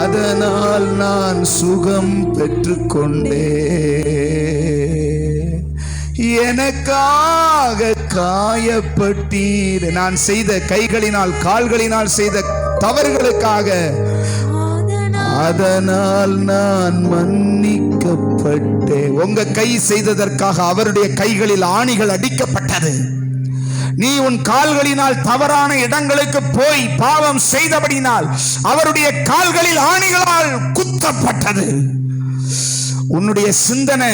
அதனால் நான் சுகம் பெற்றுக்கொண்டேன். எனக்காக காயப்பட்டீரே, நான் செய்த கைகளினால் கால்களினால் செய்த தவறுகளுக்காக, அதனால் நான் மன்னிக்கப்பட்டேன். உங்க கை செய்ததற்காக அவருடைய கைகளில் ஆணிகள் அடிக்கப்பட்டது. நீ உன் கால்களினால் தவறான இடங்களுக்கு போய் பாவம் செய்தபடினால் அவருடைய கால்களில் ஆணிகளால் குத்தப்பட்டது. உன்னுடைய சிந்தனை,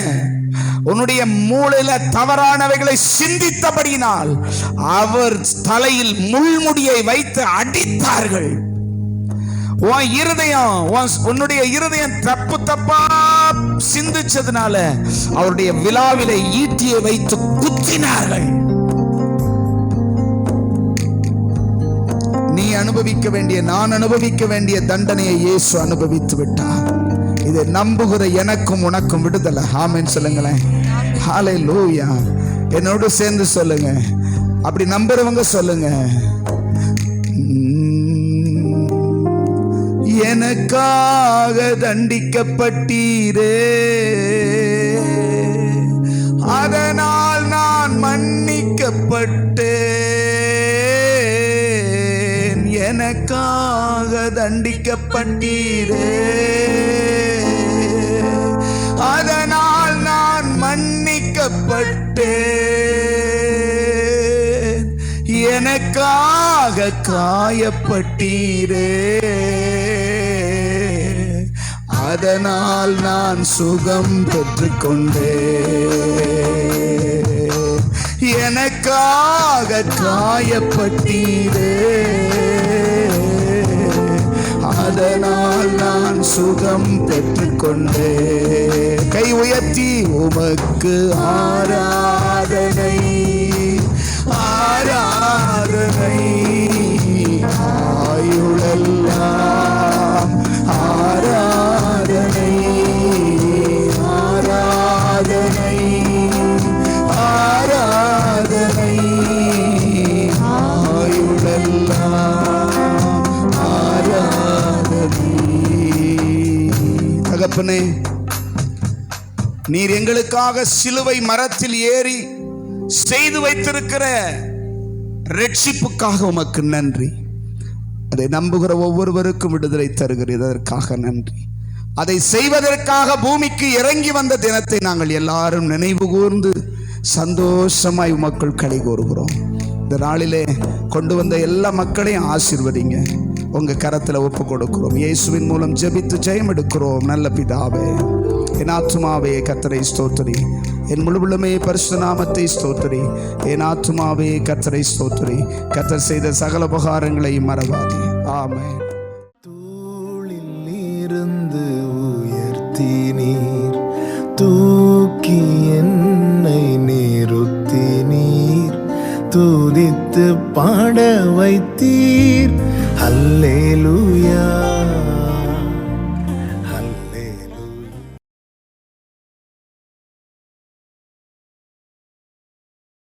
உன்னுடைய மூளையில தவறானவைகளை சிந்தித்தபடினால் அவர் தலையில் முள்முடியை வைத்து அடித்தார்கள். உன்னுடைய இருதயம் தப்பா சிந்திச்சதுனால அவருடைய விலாவிலே ஈட்டியை வைத்து குத்தினார்கள். நான் அனுபவிக்க வேண்டிய தண்டனையை இயேசு அனுபவித்து விட்டார். இதை நம்புகிற எனக்கும் உனக்கும் விடுதலை. ஆமென் சொல்லுங்களேன். ஹல்லேலூயா. என்னோடு சேர்ந்து சொல்லுங்க. அப்படி நம்புறவங்க சொல்லுங்க. எனக்காக தண்டிக்கப்பட்டீரே, அதனால் நான் மன்னிக்கப்பட்டேன். எனக்காக தண்டிக்கப்பட்டீரே, அதனால் நான் மன்னிக்கப்பட்டேன். எனக்காக காயப்பட்டீரே, அதனால் நான் சுகம் பெற்றுக்கொண்டேன். எனக்காக காயப்பட்டீரே, அதனால் நான் சுகம் பெற்றுக்கொண்டேன். கை உயர்த்தி உமக்கு ஆராதனை, ஆராதனை, ஆயுளெல்லாம் ஆராதனை, ஆராதனை, ஆராதனை, ஆயுளெல்லாம் ஆராதனை. தகப்பனே, நீர் எங்களுக்காக சிலுவை மரத்தில் ஏறி செய்து வைத்திருக்கிற ரட்சிப்புக்காக உமக்கு நன்றி. அதை நம்புகிற ஒவ்வொருவருக்கும் விடுதலை தருகிறது, அதற்காக நன்றி. அதை செய்வதற்காக பூமிக்கு இறங்கி வந்த தினத்தை நாங்கள் எல்லாரும் நினைவு கூர்ந்து சந்தோஷமாய் உமக்குள் களி கூறுகிறோம். இந்த நாளிலே கொண்டு வந்த எல்லா மக்களையும் ஆசீர்வதிங்க. உங்க கரத்தில் ஒப்பு கொடுக்கிறோம். இயேசுவின் மூலம் ஜெபித்து ஜெயம் எடுக்கிறோம் நல்ல பிதாவே. என் ஆத்துமாவே கர்த்தரை ஸ்தோத்திரி, என் முழுவலுமே பரிசுத்த நாமத்தை ஸ்தோத்திரி. என் ஆத்துமாவே கர்த்தரை ஸ்தோத்திரி. கர்த்தர் செய்த சகல உபகாரங்களை மறவாதே. ஆமென். தூளில் இருந்து உயர்த்தி நீர், தூக்கி என்னை நிறுத்தி நீர், துதித்து பாட வைத்தீர். அல்லேலூயா.